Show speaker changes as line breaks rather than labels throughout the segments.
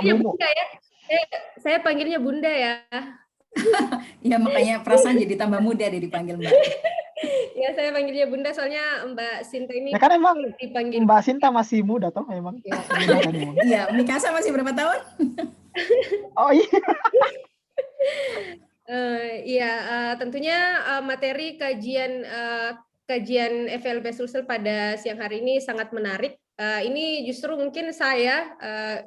panggilnya
Mumu.
Bunda ya. Saya panggilnya Bunda ya.
Ya makanya perasaan jadi tambah muda deh dipanggil Mbak.
Ya saya panggilnya Bunda soalnya Mbak Sinta ini
Ya kan emang
dipanggil
Mbak Sinta masih muda toh emang.
ya.
Iya, Mikasa masih berapa tahun?
Oh iya.
Iya, tentunya materi kajian FLB Sulsel pada siang hari ini sangat menarik. Ini justru mungkin saya,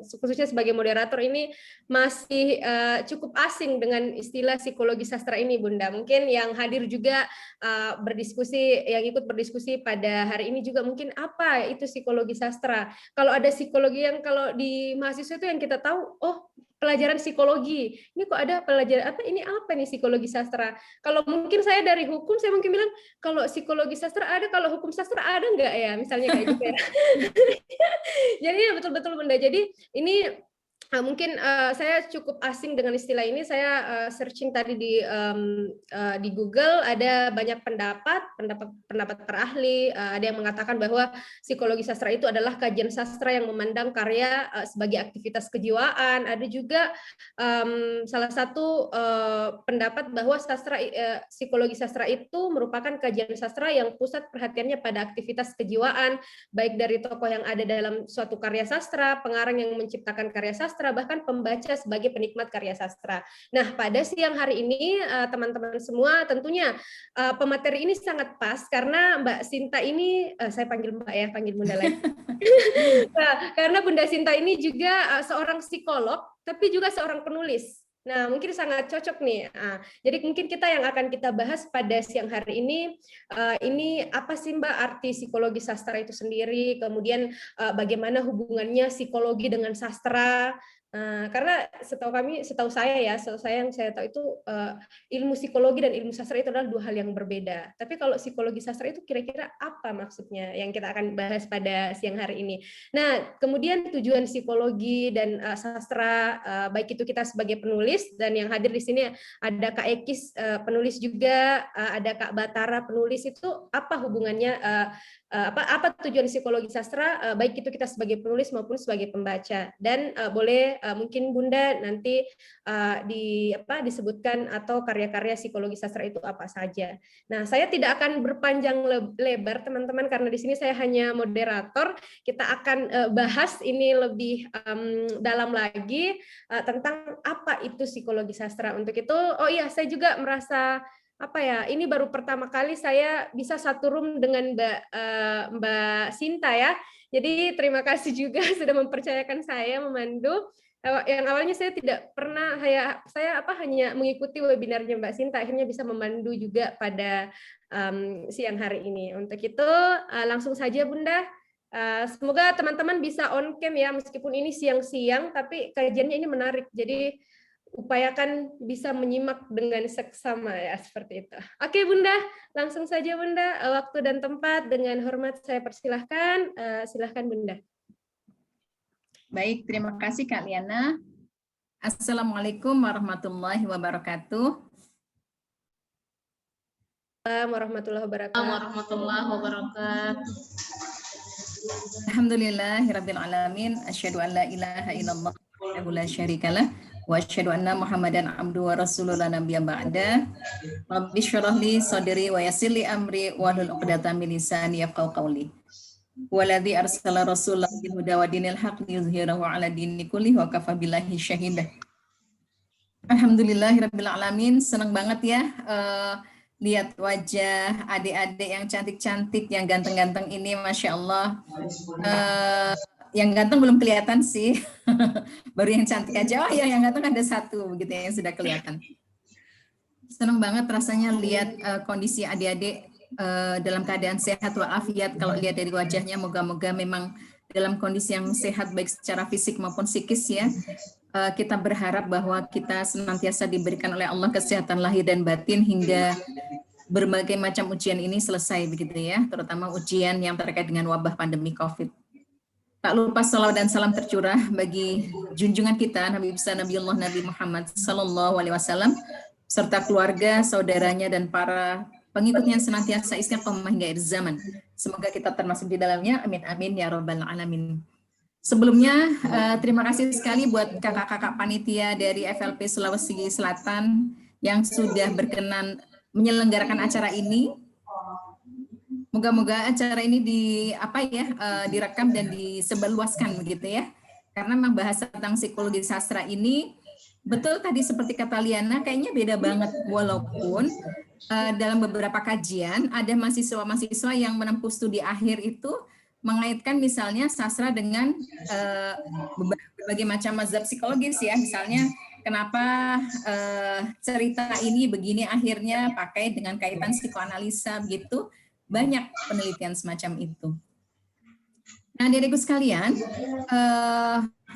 khususnya sebagai moderator ini masih cukup asing dengan istilah psikologi sastra ini, Bunda. Mungkin yang hadir juga yang ikut berdiskusi pada hari ini juga mungkin apa itu psikologi sastra. Kalau ada psikologi yang kalau di mahasiswa itu yang kita tahu, oh pelajaran psikologi. Ini kok ada pelajaran apa? Ini apa nih psikologi sastra? Kalau mungkin saya dari hukum, saya mungkin bilang kalau psikologi sastra ada, kalau hukum sastra ada nggak ya? Misalnya kayak gitu ya. Jadi ya betul-betul Bunda. Jadi ini mungkin saya cukup asing dengan istilah ini. Saya searching tadi di Google, ada banyak pendapat para ahli. Ada yang mengatakan bahwa psikologi sastra itu adalah kajian sastra yang memandang karya sebagai aktivitas kejiwaan. Ada juga salah satu pendapat bahwa psikologi sastra itu merupakan kajian sastra yang pusat perhatiannya pada aktivitas kejiwaan, baik dari tokoh yang ada dalam suatu karya sastra, pengarang yang menciptakan karya sastra, bahkan pembaca sebagai penikmat karya sastra. Nah, pada siang hari ini teman-teman semua tentunya pemateri ini sangat pas karena Mbak Sinta ini saya panggil Mbak ya, panggil Bunda lagi. Nah, karena Bunda Sinta ini juga seorang psikolog tapi juga seorang penulis. Nah, mungkin sangat cocok nih. Jadi mungkin kita yang akan kita bahas pada siang hari ini apa sih Mbak arti psikologi sastra itu sendiri, kemudian bagaimana hubungannya psikologi dengan sastra. Karena setahu saya yang saya tahu itu ilmu psikologi dan ilmu sastra itu adalah dua hal yang berbeda. Tapi kalau psikologi sastra itu kira-kira apa maksudnya yang kita akan bahas pada siang hari ini. Nah, kemudian tujuan psikologi dan sastra, baik itu kita sebagai penulis dan yang hadir di sini ada Kak Ekis penulis juga, ada Kak Batara penulis, itu apa hubungannya, apa tujuan psikologi sastra, baik itu kita sebagai penulis maupun sebagai pembaca. Dan boleh mungkin Bunda nanti disebutkan atau karya-karya psikologi sastra itu apa saja. Nah, saya tidak akan berpanjang lebar teman-teman karena di sini saya hanya moderator. Kita akan bahas ini lebih dalam lagi tentang apa itu psikologi sastra. Untuk itu, oh iya, saya juga merasa ini baru pertama kali saya bisa satu room dengan Mbak Sinta ya. Jadi terima kasih juga sudah mempercayakan saya memandu. Yang awalnya saya tidak pernah, saya hanya mengikuti webinarnya Mbak Sinta, akhirnya bisa memandu juga pada siang hari ini. Untuk itu langsung saja Bunda. Semoga teman-teman bisa on cam ya, meskipun ini siang-siang, tapi kajiannya ini menarik. Jadi upayakan bisa menyimak dengan seksama ya, seperti itu. Oke Bunda, langsung saja Bunda, waktu dan tempat dengan hormat saya persilahkan. Silahkan Bunda.
Baik, terima kasih Kak Liana. Assalamualaikum warahmatullahi wabarakatuh.
Warahmatullahi wabarakatuh.
Alhamdulillahirabbil alamin, asyhadu an la ilaha illallah wahdahu la syarikalah wa asyhadu anna Muhammadan abduhu wa rasuluhu la nabiyya ba'da. Rabbi shrah li sadri wa yassir li amri wahlul 'uqdatam min lisani yafqahu qawli. Waladzi arsala rasulahu bil huda wa dinil haqq liyuzhirahu 'ala dini kulli wa kafa billahi syahidah. Alhamdulillahirabbil alamin, senang banget ya lihat wajah adik-adik yang cantik-cantik, yang ganteng-ganteng ini, Masya Allah. Yang ganteng belum kelihatan sih, baru yang cantik aja. Oh ya, yang ganteng ada satu, begitu ya, yang sudah kelihatan. Senang banget rasanya lihat kondisi adik-adik dalam keadaan sehat walafiat. Kalau lihat dari wajahnya, moga-moga memang dalam kondisi yang sehat, baik secara fisik maupun psikis ya. Kita berharap bahwa kita senantiasa diberikan oleh Allah kesehatan lahir dan batin hingga berbagai macam ujian ini selesai begitu ya, terutama ujian yang terkait dengan wabah pandemi COVID. Tak lupa salawat dan salam tercurah bagi junjungan kita Nabi besar Nabiullah Nabi Muhammad Sallallahu Alaihi Wasallam serta keluarga, saudaranya dan para pengikutnya yang senantiasa istiqomah hingga akhir zaman. Semoga kita termasuk di dalamnya. Amin amin ya rabbal alamin. Sebelumnya, terima kasih sekali buat kakak-kakak panitia dari FLP Sulawesi Selatan yang sudah berkenan menyelenggarakan acara ini. Moga-moga acara ini direkam dan disebarluaskan begitu ya. Karena memang bahasa tentang psikologi sastra ini betul tadi seperti kata Liana, kayaknya beda banget walaupun dalam beberapa kajian ada mahasiswa-mahasiswa yang menempuh studi akhir itu mengaitkan misalnya sastra dengan berbagai macam mazhab psikologis ya, misalnya kenapa cerita ini begini akhirnya pakai dengan kaitan psikoanalisa begitu, banyak penelitian semacam itu. Nah, adik-adikku sekalian,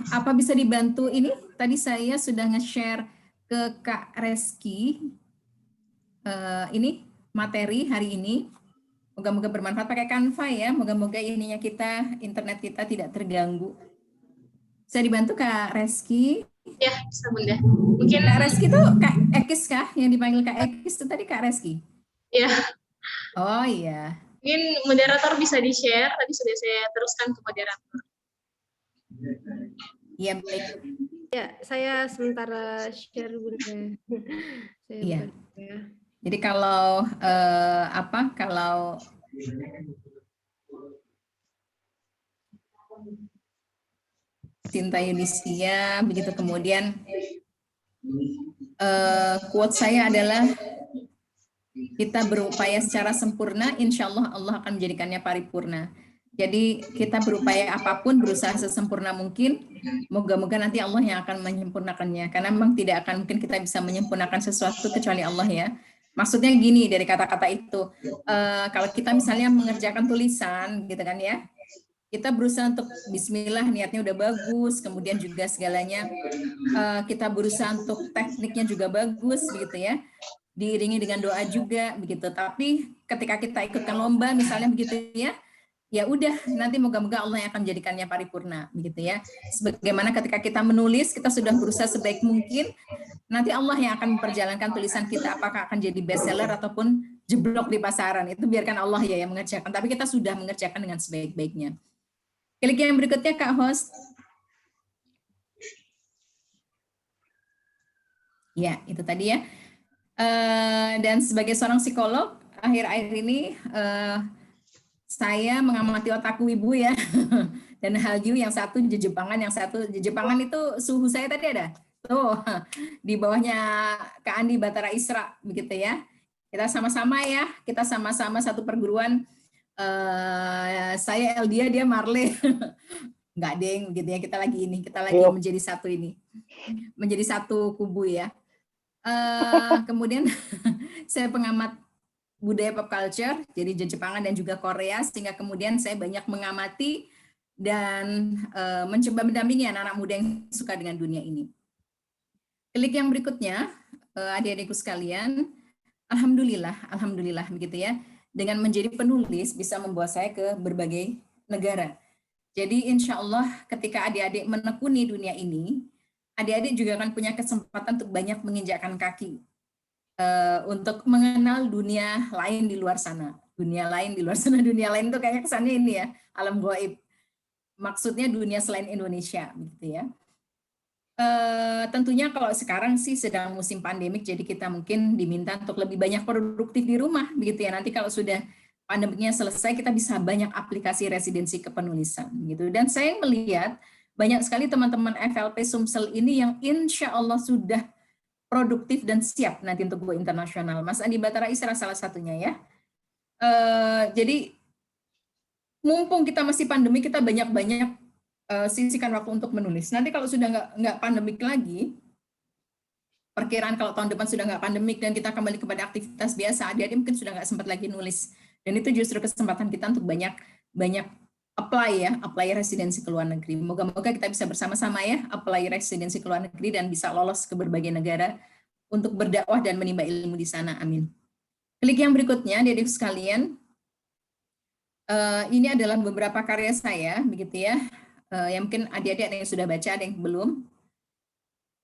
apa bisa dibantu ini? Tadi saya sudah nge-share ke Kak Reski ini materi hari ini. Moga-moga bermanfaat pakai Canva ya. Moga-moga internet kita tidak terganggu. Bisa dibantu Kak Reski?
Ya, bisa Bunda. Mungkin
Kak Reski itu Kak Ekis kah? Yang dipanggil Kak Ekis itu tadi Kak Reski?
ya,
Oh iya.
mungkin moderator bisa di-share. Tadi sudah saya teruskan ke moderator.
Iya, baik.
Ya, saya sementara share Bunda.
Iya.
Ya.
Jadi kalau kalau Cinta Yudisia, begitu kemudian quote saya adalah kita berupaya secara sempurna, insya Allah Allah akan menjadikannya paripurna. Jadi kita berupaya apapun, berusaha sesempurna mungkin, moga-moga nanti Allah yang akan menyempurnakannya. Karena memang tidak akan mungkin kita bisa menyempurnakan sesuatu kecuali Allah ya. Maksudnya gini dari kata-kata itu, kalau kita misalnya mengerjakan tulisan gitu kan ya, kita berusaha untuk bismillah, niatnya udah bagus, kemudian juga segalanya kita berusaha untuk tekniknya juga bagus begitu ya, diiringi dengan doa juga begitu. Tapi ketika kita ikutkan lomba misalnya begitu ya, ya udah nanti moga-moga Allah yang akan menjadikannya paripurna begitu ya. Sebagaimana ketika kita menulis, kita sudah berusaha sebaik mungkin, nanti Allah yang akan memperjalankan tulisan kita, apakah akan jadi bestseller ataupun jeblok di pasaran, itu biarkan Allah ya yang mengerjakan, tapi kita sudah mengerjakan dengan sebaik-baiknya. Klik yang berikutnya Kak Host. Ya, itu tadi ya. Dan sebagai seorang psikolog, akhir-akhir ini saya mengamati otakku ibu ya, dan Hallyu yang satu Jepangan, yang satu Jepangan itu suhu saya tadi ada tuh di bawahnya Kak Andi Batara Isra begitu ya. Kita sama-sama ya, kita sama-sama satu perguruan. Saya Eldia, dia Marle, nggak deng gitu ya. Kita lagi menjadi satu ini, menjadi satu kubu ya. Kemudian saya pengamat budaya pop culture, jadi Jepangan dan juga Korea, sehingga kemudian saya banyak mengamati dan mencoba mendampingi anak-anak muda yang suka dengan dunia ini. Klik yang berikutnya, adik-adikku sekalian, alhamdulillah begitu ya, dengan menjadi penulis bisa membawa saya ke berbagai negara. Jadi insya Allah ketika adik-adik menekuni dunia ini, adik-adik juga akan punya kesempatan untuk banyak menginjakkan kaki untuk mengenal dunia lain di luar sana. Dunia lain itu kayaknya kesannya ini ya, alam gaib. Maksudnya dunia selain Indonesia, gitu ya. Tentunya kalau sekarang sih sedang musim pandemik, jadi kita mungkin diminta untuk lebih banyak produktif di rumah, begitu ya. Nanti kalau sudah pandemiknya selesai, kita bisa banyak aplikasi residensi kepenulisan, gitu. Dan saya melihat banyak sekali teman-teman FLP Sumsel ini yang insya Allah sudah produktif dan siap nanti untuk go internasional. Mas Andi Batara Isra salah satunya ya. Jadi mumpung kita masih pandemi, kita banyak-banyak sisihkan waktu untuk menulis. Nanti kalau sudah nggak pandemik lagi, perkiraan kalau tahun depan sudah nggak pandemik dan kita kembali kepada aktivitas biasa, adik-adik mungkin sudah nggak sempat lagi nulis. Dan itu justru kesempatan kita untuk banyak apply residensi ke luar negeri. Moga-moga kita bisa bersama-sama ya apply residensi ke luar negeri dan bisa lolos ke berbagai negara untuk berdakwah dan menimba ilmu di sana. Amin. Klik yang berikutnya, adik-adik sekalian. Ini adalah beberapa karya saya, begitu ya. Yang mungkin adik-adik ada yang sudah baca, ada yang belum.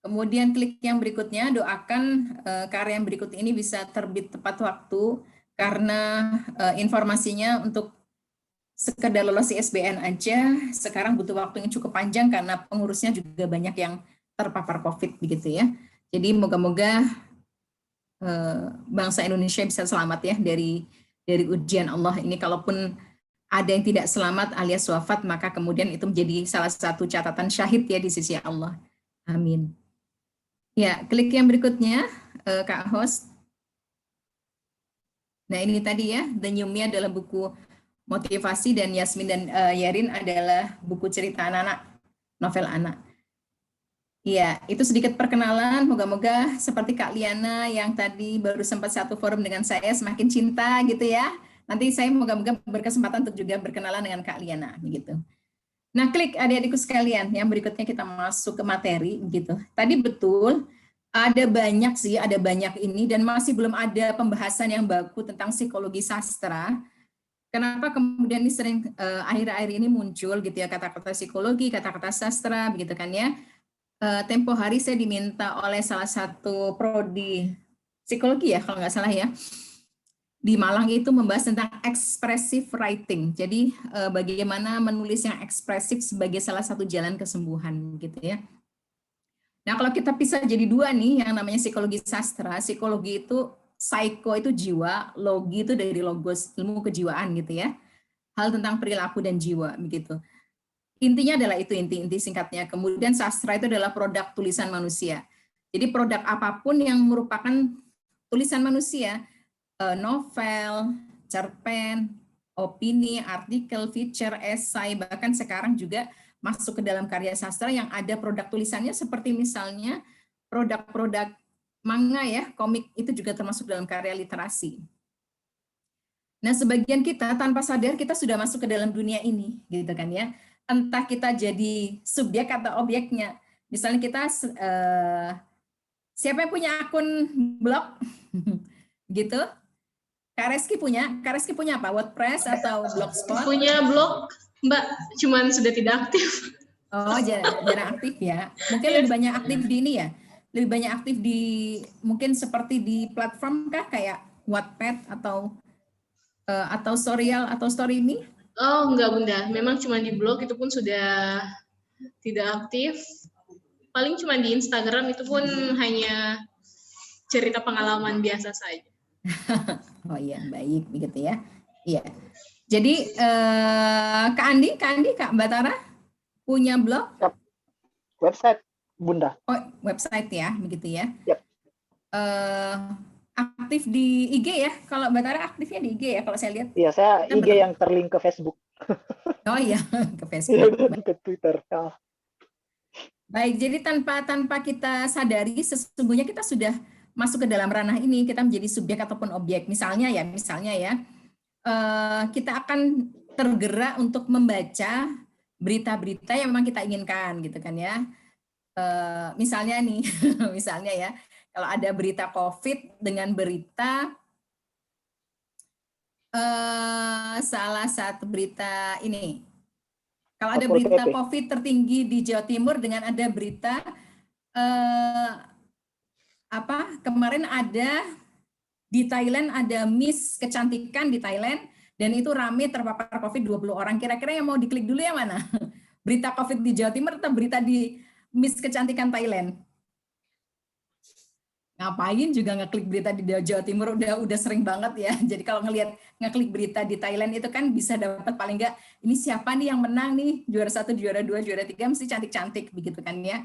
Kemudian klik yang berikutnya, doakan karya yang berikut ini bisa terbit tepat waktu karena informasinya untuk sekedar lolos ISBN aja sekarang butuh waktu yang cukup panjang karena pengurusnya juga banyak yang terpapar COVID begitu ya. Jadi moga-moga bangsa Indonesia bisa selamat ya dari ujian Allah ini. Kalaupun ada yang tidak selamat alias wafat, maka kemudian itu menjadi salah satu catatan syahid ya di sisi Allah. Amin. Ya, klik yang berikutnya, Kak Host. Nah ini tadi ya, The New Me adalah buku motivasi dan Yasmin dan Yarin adalah buku cerita anak-anak, novel anak. Iya, itu sedikit perkenalan. Moga-moga seperti Kak Liana yang tadi baru sempat satu forum dengan saya, semakin cinta gitu ya. Nanti saya moga-moga berkesempatan untuk juga berkenalan dengan Kak Liana, begitu. Nah, klik adik-adikku sekalian. Yang berikutnya kita masuk ke materi, gitu. Tadi betul, ada banyak ini dan masih belum ada pembahasan yang baku tentang psikologi sastra. Kenapa kemudian ini sering akhir-akhir ini muncul gitu ya kata-kata psikologi, kata-kata sastra, begitu kan ya. Tempo hari saya diminta oleh salah satu prodi psikologi ya kalau nggak salah ya di Malang itu membahas tentang expressive writing. Jadi bagaimana menulis yang ekspresif sebagai salah satu jalan kesembuhan gitu ya. Nah kalau kita pisah jadi dua nih yang namanya psikologi sastra, psikologi itu psycho itu jiwa, logi itu dari logos ilmu kejiwaan gitu ya. Hal tentang perilaku dan jiwa begitu. Intinya adalah itu inti singkatnya. Kemudian sastra itu adalah produk tulisan manusia. Jadi produk apapun yang merupakan tulisan manusia, novel, cerpen, opini, artikel, feature, esai, bahkan sekarang juga masuk ke dalam karya sastra yang ada produk tulisannya seperti misalnya produk-produk manga ya, komik itu juga termasuk dalam karya literasi. Nah, sebagian kita tanpa sadar kita sudah masuk ke dalam dunia ini, gitu kan ya. Entah kita jadi subjek atau objeknya. Misalnya kita, siapa yang punya akun blog? Gitu. Kak Reski punya apa? WordPress atau Blogspot?
Punya blog, Mbak, cuman sudah tidak aktif.
Oh, jarang aktif ya. Mungkin lebih banyak aktif di ini ya. Lebih banyak aktif di, mungkin seperti di platform kah? Kayak Wattpad atau Storyal atau Storyme?
Oh, enggak Bunda, memang cuma di blog itu pun sudah tidak aktif. Paling cuma di Instagram itu pun hanya cerita pengalaman biasa saja.
Oh iya, baik begitu ya. Iya. Jadi Kak Andi, Kak Batara punya blog?
Website Bunda.
Oh, website ya, begitu ya.
Yep.
Aktif di IG ya? Kalau Batara aktifnya di IG ya, kalau saya lihat.
Iya, saya IG yang terlink ke Facebook.
Oh iya, ke Facebook.
Ke Twitter. Oh.
Baik, jadi tanpa kita sadari, sesungguhnya kita sudah masuk ke dalam ranah ini, kita menjadi subjek ataupun objek. Misalnya ya, kita akan tergerak untuk membaca berita-berita yang memang kita inginkan, gitu kan ya. Misalnya nih, misalnya ya, kalau ada berita COVID dengan berita salah satu berita ini, kalau ada berita COVID tertinggi di Jawa Timur dengan ada berita kemarin ada di Thailand ada Miss Kecantikan di Thailand dan itu rame terpapar COVID 20 orang. Kira-kira yang mau diklik dulu yang mana? Berita COVID di Jawa Timur atau berita di Miss Kecantikan Thailand? Ngapain juga ngeklik berita di Jawa Timur udah sering banget ya. Jadi kalau ngeklik berita di Thailand itu kan bisa dapat paling enggak ini siapa nih yang menang nih, juara 1, juara 2, juara 3 mesti cantik-cantik begitu kan ya.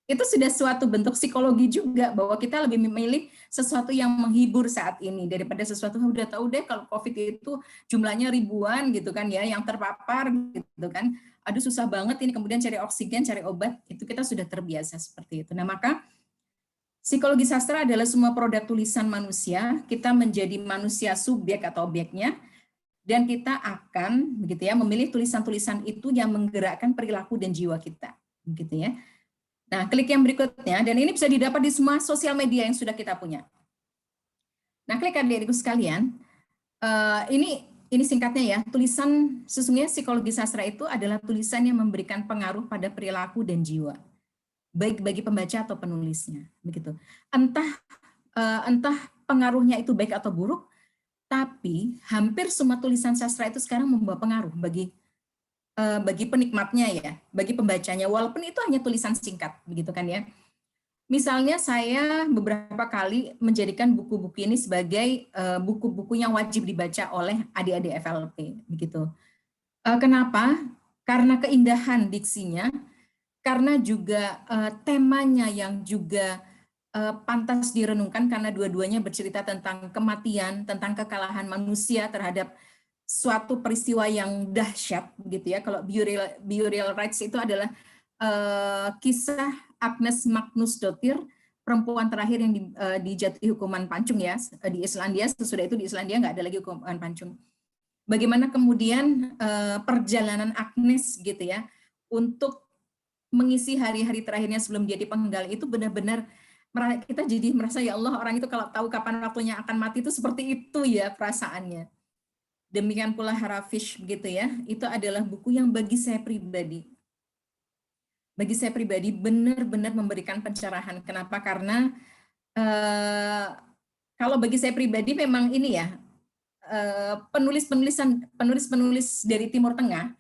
Itu sudah suatu bentuk psikologi juga bahwa kita lebih memilih sesuatu yang menghibur saat ini daripada sesuatu yang udah tahu deh kalau COVID itu jumlahnya ribuan gitu kan ya yang terpapar gitu kan. Aduh susah banget ini kemudian cari oksigen, cari obat, itu kita sudah terbiasa seperti itu. Nah, maka psikologi sastra adalah semua produk tulisan manusia, kita menjadi manusia subjek atau objeknya, dan kita akan begitu ya memilih tulisan-tulisan itu yang menggerakkan perilaku dan jiwa kita, begitu ya. Nah, klik yang berikutnya, dan ini bisa didapat di semua sosial media yang sudah kita punya. Nah, klik adik-adikku sekalian, ini singkatnya ya, tulisan sesungguhnya psikologi sastra itu adalah tulisan yang memberikan pengaruh pada perilaku dan jiwa, baik bagi pembaca atau penulisnya, begitu. Entah pengaruhnya itu baik atau buruk, Tapi hampir semua tulisan sastra itu sekarang membawa pengaruh bagi penikmatnya ya, bagi pembacanya, walaupun itu hanya tulisan singkat, begitu kan ya. Misalnya saya beberapa kali menjadikan buku-buku ini sebagai buku-buku yang wajib dibaca oleh adik-adik FLP, begitu. Kenapa? Karena keindahan diksinya, karena juga temanya yang juga pantas direnungkan, karena dua-duanya bercerita tentang kematian, tentang kekalahan manusia terhadap suatu peristiwa yang dahsyat, gitu ya. Kalau Burial Rites itu adalah kisah Agnes Magnusdóttir, perempuan terakhir yang dijatuhi hukuman pancung ya di Islandia. Sesudah itu di Islandia nggak ada lagi hukuman pancung. Bagaimana kemudian perjalanan Agnes gitu ya untuk mengisi hari-hari terakhirnya sebelum dia dipenggal itu benar-benar kita jadi merasa ya Allah, orang itu kalau tahu kapan waktunya akan mati itu seperti itu ya perasaannya. Demikian pula Harafish gitu ya, itu adalah buku yang bagi saya pribadi benar-benar memberikan pencerahan. Kenapa? Karena kalau bagi saya pribadi memang ini ya, penulis dari Timur Tengah,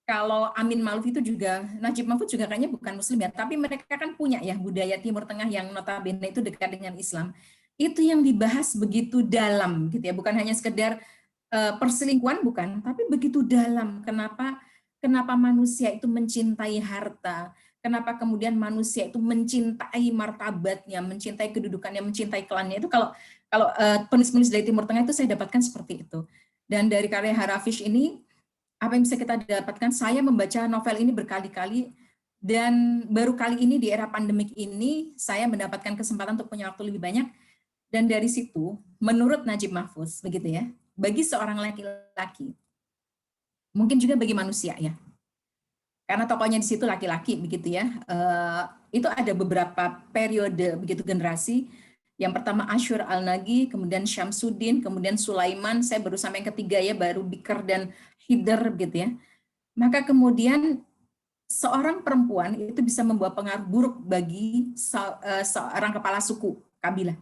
kalau Amin Ma'ruf itu juga, Najib Mahfud juga kayaknya bukan Muslim ya, tapi mereka kan punya ya budaya Timur Tengah yang notabene itu dekat dengan Islam. Itu yang dibahas begitu dalam gitu ya, bukan hanya sekedar perselingkuhan bukan, tapi begitu dalam. Kenapa manusia itu mencintai harta? Kenapa kemudian manusia itu mencintai martabatnya, mencintai kedudukannya, mencintai klannya? Itu kalau penulis-penulis dari Timur Tengah itu saya dapatkan seperti itu. Dan dari karya Harafish ini, apa yang bisa kita dapatkan? Saya membaca novel ini berkali-kali, dan baru kali ini di era pandemik ini saya mendapatkan kesempatan untuk punya waktu lebih banyak. Dan dari situ, menurut Najib Mahfuz, begitu ya, bagi seorang laki-laki, mungkin juga bagi manusia ya, karena tokohnya di situ laki-laki begitu ya, itu ada beberapa periode begitu generasi. Yang pertama Ashur Al-Nagi, kemudian Syamsuddin, kemudian Sulaiman, saya baru sampai yang ketiga ya, baru Bikr dan Hidr gitu ya. Maka kemudian seorang perempuan itu bisa membawa pengaruh buruk bagi seorang kepala suku, kabilah.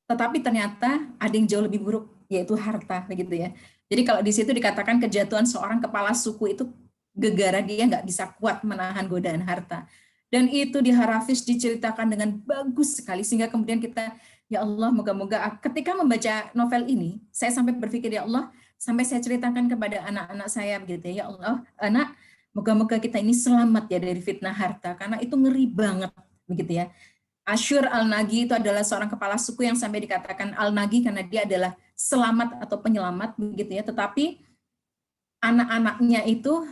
Tetapi ternyata ada yang jauh lebih buruk, yaitu harta, begitu ya. Jadi kalau di situ dikatakan kejatuhan seorang kepala suku itu gegara dia nggak bisa kuat menahan godaan harta. Dan itu di Harafish diceritakan dengan bagus sekali, sehingga kemudian kita, ya Allah, moga-moga ketika membaca novel ini, saya sampai berpikir, ya Allah, sampai saya ceritakan kepada anak-anak saya, begitu ya Allah, anak, moga-moga kita ini selamat ya dari fitnah harta, karena itu ngeri banget, begitu ya. Ashur Al-Nagi itu adalah seorang kepala suku yang sampai dikatakan Al-Nagi karena dia adalah selamat atau penyelamat, begitu ya. Tetapi anak-anaknya itu,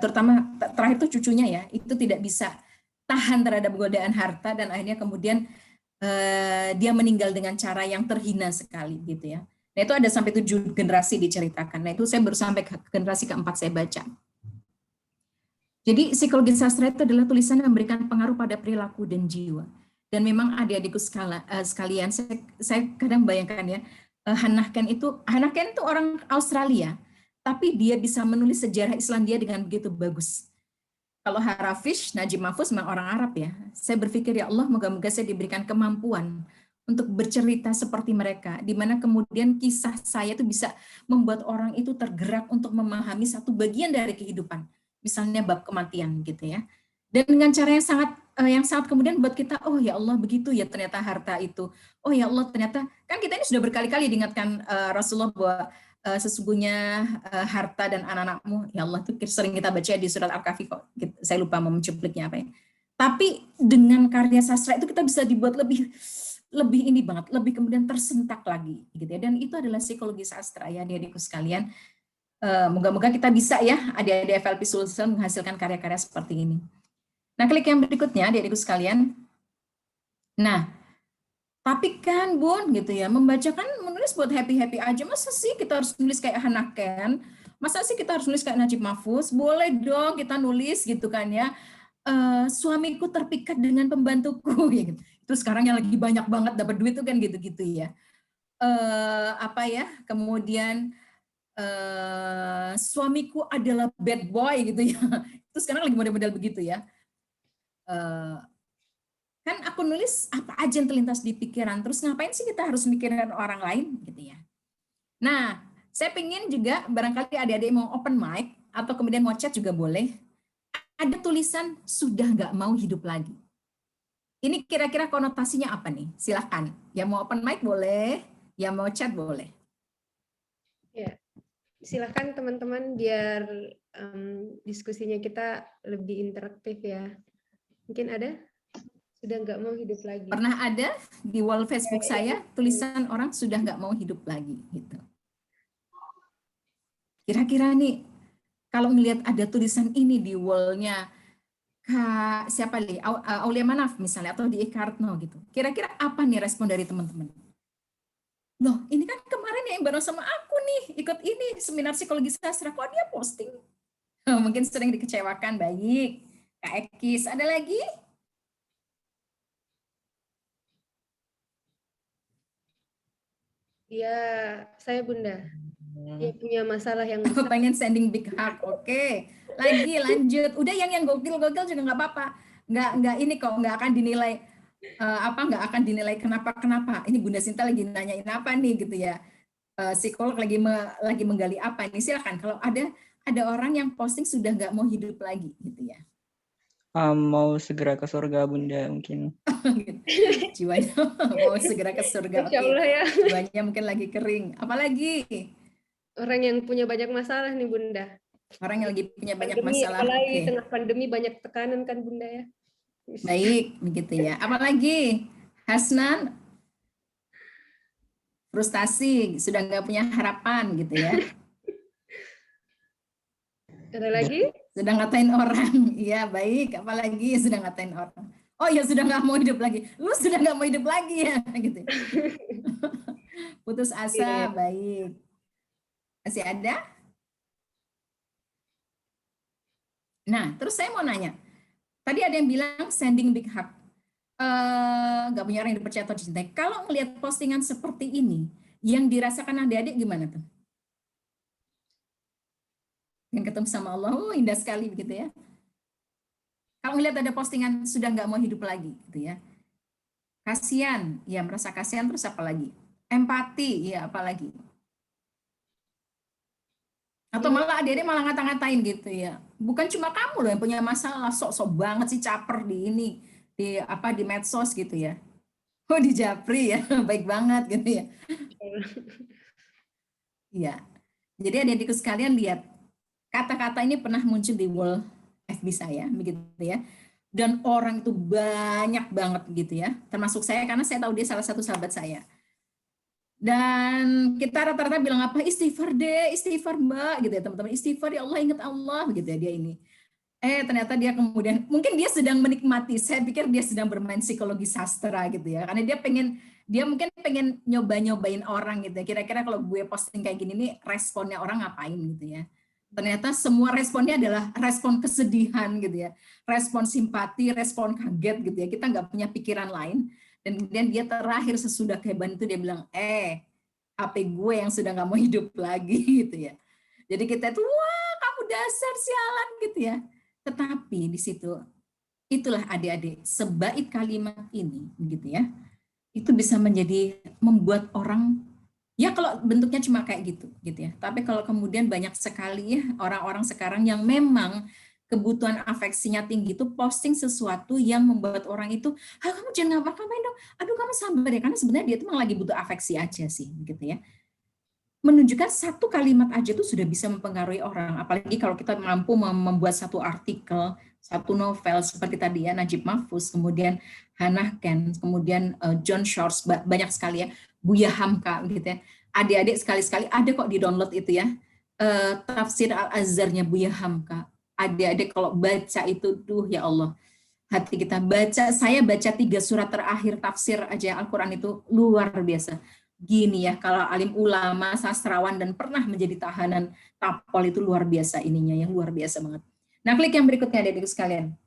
terutama terakhir itu cucunya ya, itu tidak bisa tahan terhadap godaan harta, dan akhirnya kemudian dia meninggal dengan cara yang terhina sekali, gitu ya. Nah itu ada sampai 7 generasi diceritakan. Nah itu saya baru sampai ke generasi keempat saya baca. Jadi psikologi sastra itu adalah tulisan yang memberikan pengaruh pada perilaku dan jiwa. Dan memang adik-adikku sekalian, saya kadang bayangkan ya, Hannah Kent itu orang Australia, tapi dia bisa menulis sejarah Islandia dengan begitu bagus. Kalau Harafish, Najib Mahfuz memang orang Arab ya. Saya berpikir, ya Allah, moga-moga saya diberikan kemampuan untuk bercerita seperti mereka, di mana kemudian kisah saya itu bisa membuat orang itu tergerak untuk memahami satu bagian dari kehidupan, misalnya bab kematian gitu ya. Dan dengan cara yang sangat kemudian buat kita, oh ya Allah, begitu ya ternyata harta itu. Oh ya Allah, ternyata kan kita ini sudah berkali-kali diingatkan Rasulullah bahwa sesungguhnya harta dan anak-anakmu, ya Allah, itu sering kita baca di surat Al-Kahfi kok. Saya lupa mau mencupliknya apa ya. Tapi dengan karya sastra itu kita bisa dibuat lebih ini banget, lebih kemudian tersentak lagi gitu ya. Dan itu adalah psikologi sastra ya, adik-adikku sekalian. Moga-moga kita bisa ya, adik-adik FLP Sulsel menghasilkan karya-karya seperti ini. Nah, klik yang berikutnya, adik-adikku sekalian. Nah, tapi kan Bun, gitu ya, membaca kan menulis buat happy-happy aja. Masa sih kita harus nulis kayak Hannah Kent? Masa sih kita harus nulis kayak Najib Mahfuz? Boleh dong kita nulis gitu kan ya. Suamiku terpikat dengan pembantuku. Gitu. Itu sekarang yang lagi banyak banget dapat duit tuh kan gitu-gitu ya. Kemudian suamiku adalah bad boy gitu ya. Itu sekarang lagi model-model begitu ya. Kan aku nulis apa aja yang terlintas di pikiran, terus ngapain sih kita harus mikirin orang lain gitu ya. Nah, saya pengen juga barangkali adik-adik mau open mic atau kemudian mau chat juga boleh. Ada tulisan sudah nggak mau hidup lagi. Ini kira-kira konotasinya apa nih? Silakan. Yang mau open mic boleh, yang mau chat boleh.
Ya, silakan teman-teman biar diskusinya kita lebih interaktif ya. Mungkin ada? Sudah nggak mau hidup lagi.
Pernah ada di wall Facebook saya tulisan orang sudah nggak mau hidup lagi gitu. Kira-kira nih kalau melihat ada tulisan ini di wallnya Kak siapa nih Aulia Manaf misalnya atau di Ekartno gitu. Kira-kira apa nih respon dari teman-teman? Loh, ini kan kemarin yang bareng sama aku nih ikut ini seminar psikologi sastra kok dia posting. Mungkin sering dikecewakan. Baik. Kak Ekis, ada lagi?
Ya, saya Bunda. Dia punya masalah yang besar.
Pengen sending big hug. Oke. Lagi lanjut. Udah yang gokil-gokil juga nggak apa-apa. Nggak ini kok nggak akan dinilai nggak akan dinilai kenapa. Ini Bunda Sinta lagi nanyain apa nih gitu ya. Psikolog lagi menggali apa nih. Silakan kalau ada orang yang posting sudah nggak mau hidup lagi gitu ya.
Mau segera ke surga Bunda mungkin.
Jiwanya mau segera ke surga.
Insya Allah ya.
Jiwanya mungkin lagi kering. Apalagi
orang yang punya banyak masalah nih Bunda.
Orang yang lagi punya banyak
Pandemi,
masalah.
apalagi
Oke.
tengah pandemi banyak tekanan kan Bunda ya.
Baik, begitu ya. Apalagi Hasnan frustasi, sudah nggak punya harapan gitu ya.
Ada lagi?
Sudah ngatain orang. Iya, baik. Apalagi sudah ngatain orang. Oh ya sudah nggak mau hidup lagi. Lu sudah nggak mau hidup lagi ya, gitu. Putus asa, baik. Masih ada? Nah, terus saya mau nanya. Tadi ada yang bilang sending big hug. Nggak punya orang yang dipercaya atau dicintai. Kalau melihat postingan seperti ini, yang dirasakan adik-adik gimana tuh? Yang ketemu sama Allah, indah sekali begitu ya. Kalau melihat ada postingan sudah nggak mau hidup lagi, gitu ya. Kasihan, ya merasa kasihan terus apa lagi? Empati, ya apa lagi? Atau malah adik-adik malah ngata-ngatain gitu ya. Bukan cuma kamu loh yang punya masalah, sok-sok banget sih caper di ini, di medsos gitu ya. Oh di Japri ya, baik banget gitu ya. Iya. Jadi adik-adikku sekalian lihat, kata-kata ini pernah muncul di wall FB saya, begitu ya. Dan orang itu banyak banget gitu ya, termasuk saya karena saya tahu dia salah satu sahabat saya. Dan kita rata-rata bilang apa? Istighfar deh, istighfar Mbak, gitu ya teman-teman. Istighfar ya Allah, ingat Allah, begitu ya dia ini. Ternyata dia kemudian, mungkin dia sedang menikmati, saya pikir dia sedang bermain psikologi sastra gitu ya. Karena dia mungkin pengen nyobain orang gitu ya. Kira-kira kalau gue posting kayak gini nih, responnya orang ngapain gitu ya. Ternyata semua responnya adalah respon kesedihan gitu ya. Respon simpati, respon kaget gitu ya. Kita nggak punya pikiran lain. Dan kemudian dia terakhir sesudah kehebahan itu dia bilang, HP gue yang sudah nggak mau hidup lagi gitu ya. Jadi kita itu, wah kamu dasar sialan gitu ya. Tetapi di situ, itulah adik-adik, sebaik kalimat ini gitu ya, itu bisa membuat orang, ya kalau bentuknya cuma kayak gitu ya. Tapi kalau kemudian banyak sekali ya orang-orang sekarang yang memang kebutuhan afeksinya tinggi itu posting sesuatu yang membuat orang itu, kamu jangan ngapa-ngapain dong, aduh kamu sabar ya, karena sebenarnya dia itu memang lagi butuh afeksi aja sih, gitu ya. Menunjukkan satu kalimat aja itu sudah bisa mempengaruhi orang, apalagi kalau kita mampu membuat satu artikel, satu novel seperti tadi ya Najib Mahfuz, kemudian Hannah Ken, kemudian John Shores, banyak sekali ya, Buya Hamka, gitu ya. Adik-adik sekali-sekali ada kok di download itu ya, tafsir Al-Azharnya Buya Hamka. Adik-adik kalau baca itu, ya Allah, hati kita baca, saya baca 3 surat terakhir tafsir aja Al-Quran itu luar biasa. Gini ya, kalau alim ulama, sastrawan, dan pernah menjadi tahanan tapol itu luar biasa ininya, yang luar biasa banget. Nah, klik yang berikutnya adik-adik sekalian.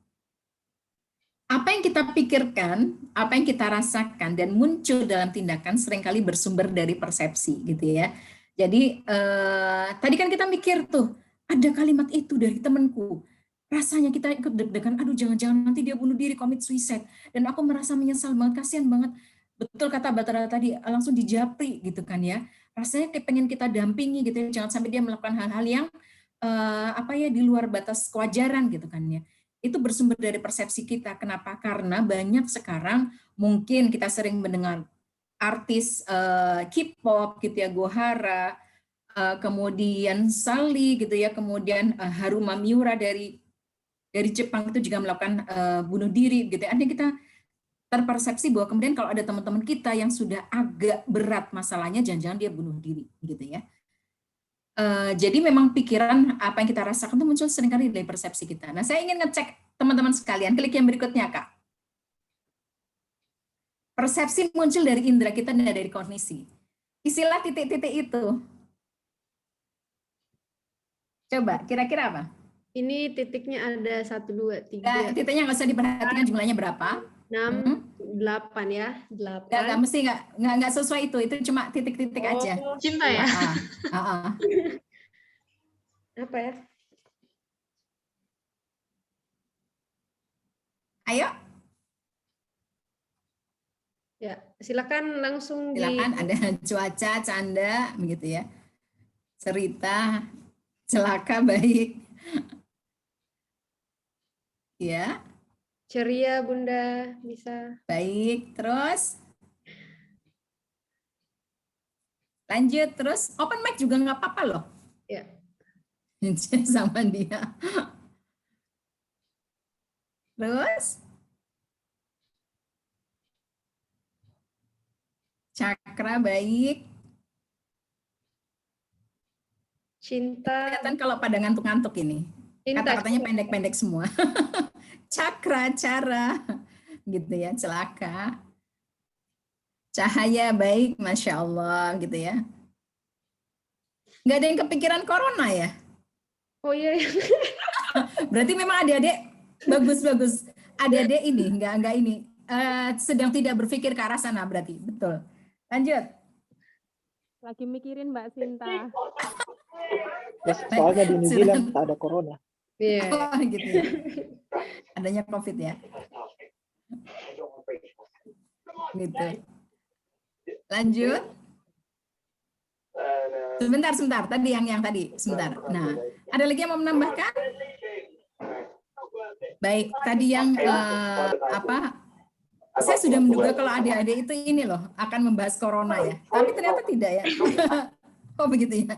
Apa yang kita pikirkan, apa yang kita rasakan, dan muncul dalam tindakan seringkali bersumber dari persepsi gitu ya. Jadi, tadi kan kita mikir tuh, ada kalimat itu dari temanku, rasanya kita ikut deg-degan, aduh jangan-jangan nanti dia bunuh diri, commit suicide, dan aku merasa menyesal banget, kasihan banget, betul kata Batara tadi, langsung dijapri gitu kan ya, rasanya kayak pengen kita dampingi gitu ya, jangan sampai dia melakukan hal-hal yang di luar batas kewajaran gitu kan ya. Itu bersumber dari persepsi kita. Kenapa? Karena banyak sekarang mungkin kita sering mendengar artis K-pop gitu ya, Gohara, kemudian Sally gitu ya, kemudian Haruma Miura dari Jepang itu juga melakukan bunuh diri gitu ya. Artinya kita terpersepsi bahwa kemudian kalau ada teman-teman kita yang sudah agak berat masalahnya, jangan-jangan dia bunuh diri gitu ya. Jadi memang pikiran apa yang kita rasakan itu muncul seringkali dari persepsi kita. Nah, saya ingin ngecek teman-teman sekalian, klik yang berikutnya, Kak. Persepsi muncul dari indera kita dan dari kognisi. Istilah titik-titik itu. Coba, kira-kira apa?
Ini titiknya ada 1, 2, 3.
Nah, titiknya nggak usah diperhatikan jumlahnya berapa.
6, 8 ya, 8.
Nggak mesti nggak sesuai itu cuma titik-titik aja.
Cinta ya.
Apa ya?
Ayo.
Ya, silakan langsung.
Silakan, ada cuaca, canda, begitu ya. Cerita, celaka, baik. Ya.
Ceria Bunda, bisa.
Baik, terus lanjut, terus open mic juga nggak apa-apa loh.
Ya.
Sama dia. Terus cakra, baik.
Cinta.
Kelihatan kalau pada ngantuk-ngantuk ini. Kata-katanya pendek-pendek semua. Cakra, cara, gitu ya, celaka. Cahaya, baik, Masya Allah, gitu ya. Nggak ada yang kepikiran corona ya?
Oh iya.
Berarti memang adik-adik bagus. Adik-adik ini, nggak ini. Sedang tidak berpikir ke arah sana berarti, betul. Lanjut.
Lagi mikirin Mbak Sinta.
Ya, soalnya di New Zealand tak ada corona.
Iya.
Oh, gitu ya. Adanya COVID ya. Gitu. Lanjut. Sebentar. Tadi yang tadi. Sebentar. Nah, ada lagi yang mau menambahkan? Baik, tadi yang saya sudah menduga kalau adik-adik itu ini loh akan membahas corona ya. Tapi ternyata tidak ya. Oh begitu ya.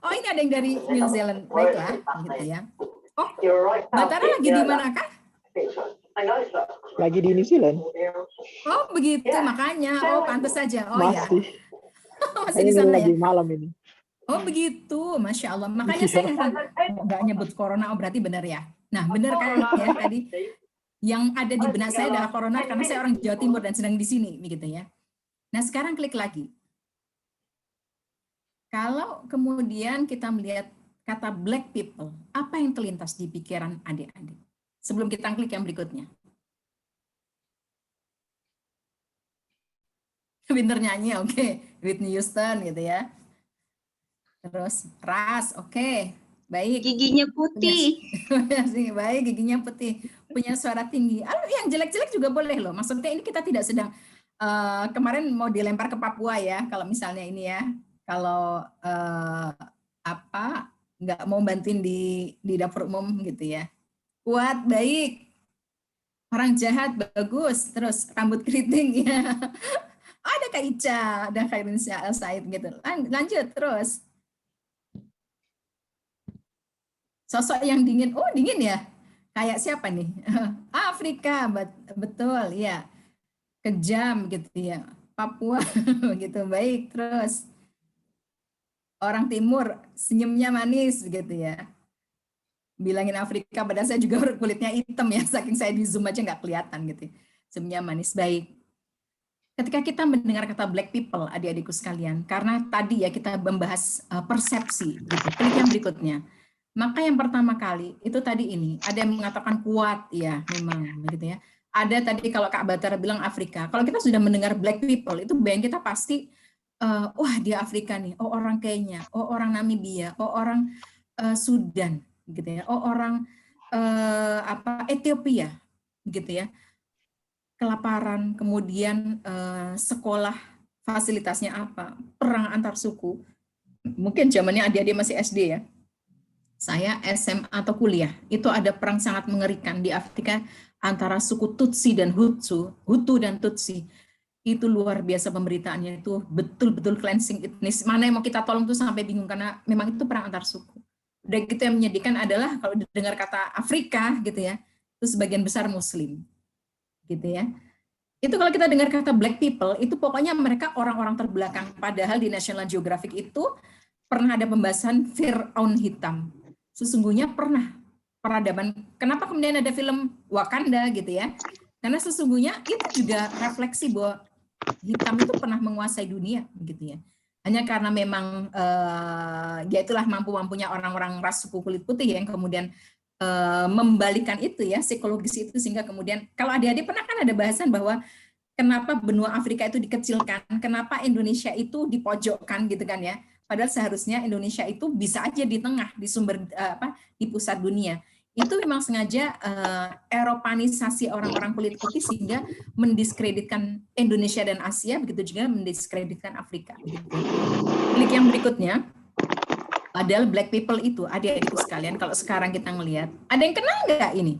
Oh ini ada yang dari New Zealand. Baiklah, gitu ya. Oh, Mbak Tara lagi di mana kah?
Lagi di New Zealand.
Oh begitu, makanya. Oh pantas saja. Oh ya. Masih di
Ini
sana
lagi
ya.
malam ini.
Oh begitu, Masya Allah. Makanya saya heran. Nggak nyebut corona, oh berarti benar ya. Nah benar kan ya tadi. Yang ada di benak saya adalah corona karena saya orang Jawa Timur dan sedang di sini, begitu ya. Nah sekarang klik lagi. Kalau kemudian kita melihat kata black people, apa yang terlintas di pikiran adik-adik? Sebelum kita klik yang berikutnya. Pinter nyanyi, oke. Whitney Houston gitu ya. Terus ras, oke. Baik.
Giginya putih.
Baik, giginya putih. Punya suara tinggi. Yang jelek-jelek juga boleh loh. Maksudnya ini kita tidak sedang kemarin mau dilempar ke Papua ya. Kalau misalnya ini ya. Kalau nggak mau bantuin di dapur umum gitu ya. Kuat, baik. Orang jahat, bagus. Terus rambut keriting ya. Ada Kak Ica, ada Kak Irsa Said gitu. Lanjut terus. Sosok yang dingin, oh dingin ya? Kayak siapa nih? Afrika, betul ya. Kejam gitu ya. Papua gitu, baik. Terus orang timur, senyumnya manis gitu ya. Bilangin Afrika, padahal saya juga kulitnya hitam ya, saking saya di Zoom aja nggak kelihatan gitu. Senyumnya manis, baik. Ketika kita mendengar kata black people, adik-adikku sekalian, karena tadi ya kita membahas persepsi, gitu. Klik yang berikutnya. Maka yang pertama kali itu tadi ini, ada yang mengatakan kuat, ya memang begitu ya. Ada tadi kalau Kak Batara bilang Afrika. Kalau kita sudah mendengar black people, itu bayang kita pasti, wah dia Afrika nih, oh orang Kenya, oh orang Namibia, oh orang Sudan, gitu ya, oh orang Ethiopia, gitu ya. Kelaparan, kemudian sekolah fasilitasnya apa, perang antar suku. Mungkin zamannya adik-adik masih SD ya. Saya SMA atau kuliah, itu ada perang sangat mengerikan di Afrika antara suku Tutsi dan Hutu dan Tutsi. Itu luar biasa pemberitaannya, itu betul-betul cleansing etnis. Mana yang mau kita tolong tuh sampai bingung, karena memang itu perang antar suku. Udah gitu yang menyedihkan adalah kalau dengar kata Afrika gitu ya, itu sebagian besar Muslim. Gitu ya. Itu kalau kita dengar kata black people, itu pokoknya mereka orang-orang terbelakang. Padahal di National Geographic itu pernah ada pembahasan Fir'aun hitam. Sesungguhnya pernah peradaban. Kenapa kemudian ada film Wakanda gitu ya? Karena sesungguhnya itu juga refleksi bahwa hitam itu pernah menguasai dunia gitu ya. Hanya karena memang ya itulah mampu-mampunya orang-orang ras suku kulit putih yang kemudian membalikan itu ya, psikologis itu, sehingga kemudian kalau adik-adik pernah kan ada bahasan bahwa kenapa benua Afrika itu dikecilkan, kenapa Indonesia itu dipojokkan gitu kan ya. Padahal seharusnya Indonesia itu bisa aja di tengah, di sumber di pusat dunia. Itu memang sengaja Eropanisasi orang-orang kulit putih sehingga mendiskreditkan Indonesia dan Asia, begitu juga mendiskreditkan Afrika. Klik yang berikutnya, padahal black people itu, adik-adikku sekalian, kalau sekarang kita ngelihat, ada yang kenal nggak ini?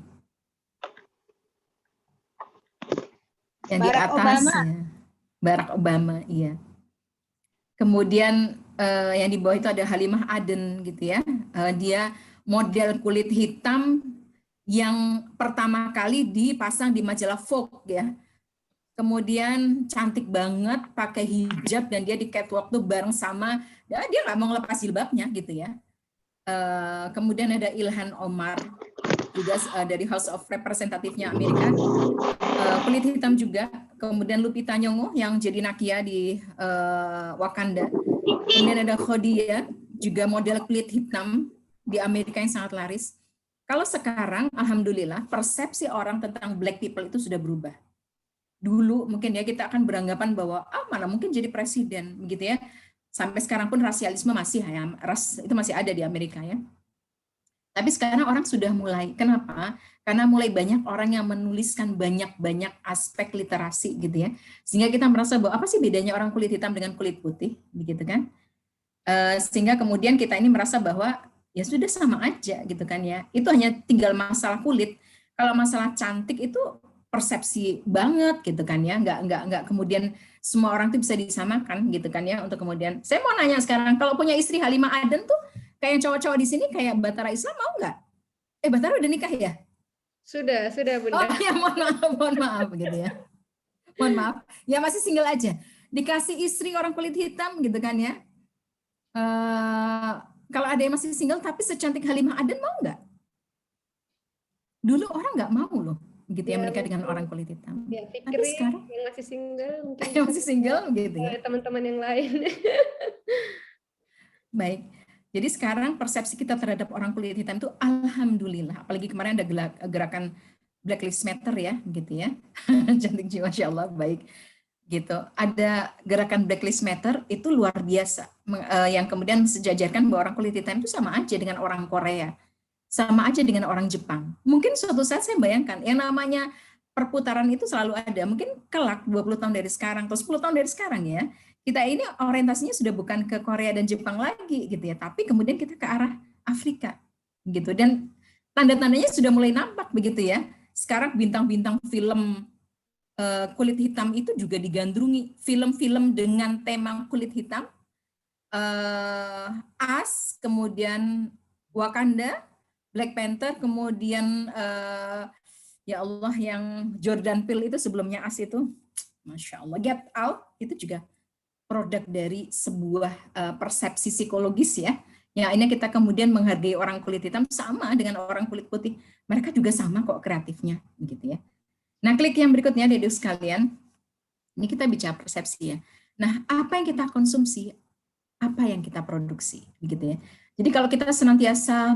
Yang di atasnya, Barack Obama, iya. Kemudian yang di bawah itu ada Halimah Aden gitu ya, dia model kulit hitam yang pertama kali dipasang di majalah Vogue ya. Kemudian cantik banget, pakai hijab, dan dia di catwalk tuh bareng sama, ya, dia nggak mau ngelepas jilbabnya gitu ya. Kemudian ada Ilhan Omar, juga dari House of Representative-nya Amerika, kulit hitam juga. Kemudian Lupita Nyong'o yang jadi Nakia di Wakanda. Kemudian ada Khodia, juga model kulit hitam di Amerika yang sangat laris. Kalau sekarang, alhamdulillah, persepsi orang tentang black people itu sudah berubah. Dulu mungkin ya kita akan beranggapan bahwa mana mungkin jadi presiden begitu ya. Sampai sekarang pun rasialisme masih ya, ras itu masih ada di Amerika ya. Tapi sekarang orang sudah mulai, kenapa? Karena mulai banyak orang yang menuliskan banyak-banyak aspek literasi gitu ya. Sehingga kita merasa bahwa apa sih bedanya orang kulit hitam dengan kulit putih begitu kan? Sehingga kemudian kita ini merasa bahwa ya sudah sama aja gitu kan ya. Itu hanya tinggal masalah kulit. Kalau masalah cantik itu persepsi banget gitu kan ya, nggak kemudian semua orang tuh bisa disamakan gitu kan ya. Untuk kemudian saya mau nanya sekarang, kalau punya istri Halimah Aden tuh kayak cowok-cowok di sini kayak Batara Islam mau nggak? Batara udah nikah ya?
Sudah Bunda.
Oh ya, mohon maaf gitu ya. Mohon maaf, ya masih single aja. Dikasih istri orang kulit hitam gitu kan ya. Kalau ada yang masih single tapi secantik Halimah Aden mau nggak? Dulu orang nggak mau loh, gitu ya, menikah dengan orang kulit hitam.
Ya,
tapi sekarang
yang masih single mungkin
yang masih single gitu ya.
Teman-teman yang lain.
Baik. Jadi sekarang persepsi kita terhadap orang kulit hitam itu alhamdulillah, apalagi kemarin ada gerakan Black Lives Matter ya, gitu ya. Cantik jiwa, Masya Allah, baik. Gitu. Ada gerakan Black Lives Matter itu luar biasa, yang kemudian sejajarkan bahwa orang kulit hitam itu sama aja dengan orang Korea, sama aja dengan orang Jepang. Mungkin suatu saat saya bayangkan, yang namanya perputaran itu selalu ada. Mungkin kelak 20 tahun dari sekarang, atau 10 tahun dari sekarang ya, kita ini orientasinya sudah bukan ke Korea dan Jepang lagi gitu ya, tapi kemudian kita ke arah Afrika gitu. Dan tanda-tandanya sudah mulai nampak begitu ya. Sekarang bintang-bintang film kulit hitam itu juga digandrungi, film-film dengan tema kulit hitam, As, kemudian Wakanda, Black Panther, kemudian ya Allah yang Jordan Peele itu sebelumnya As itu, Masya Allah, Get Out itu juga produk dari sebuah persepsi psikologis ya. Ya, ini kita kemudian menghargai orang kulit hitam sama dengan orang kulit putih. Mereka juga sama kok kreatifnya, begitu ya. Nah, klik yang berikutnya, Dedek sekalian. Ini kita bicara persepsi ya. Nah, apa yang kita konsumsi, apa yang kita produksi, begitu ya. Jadi kalau kita senantiasa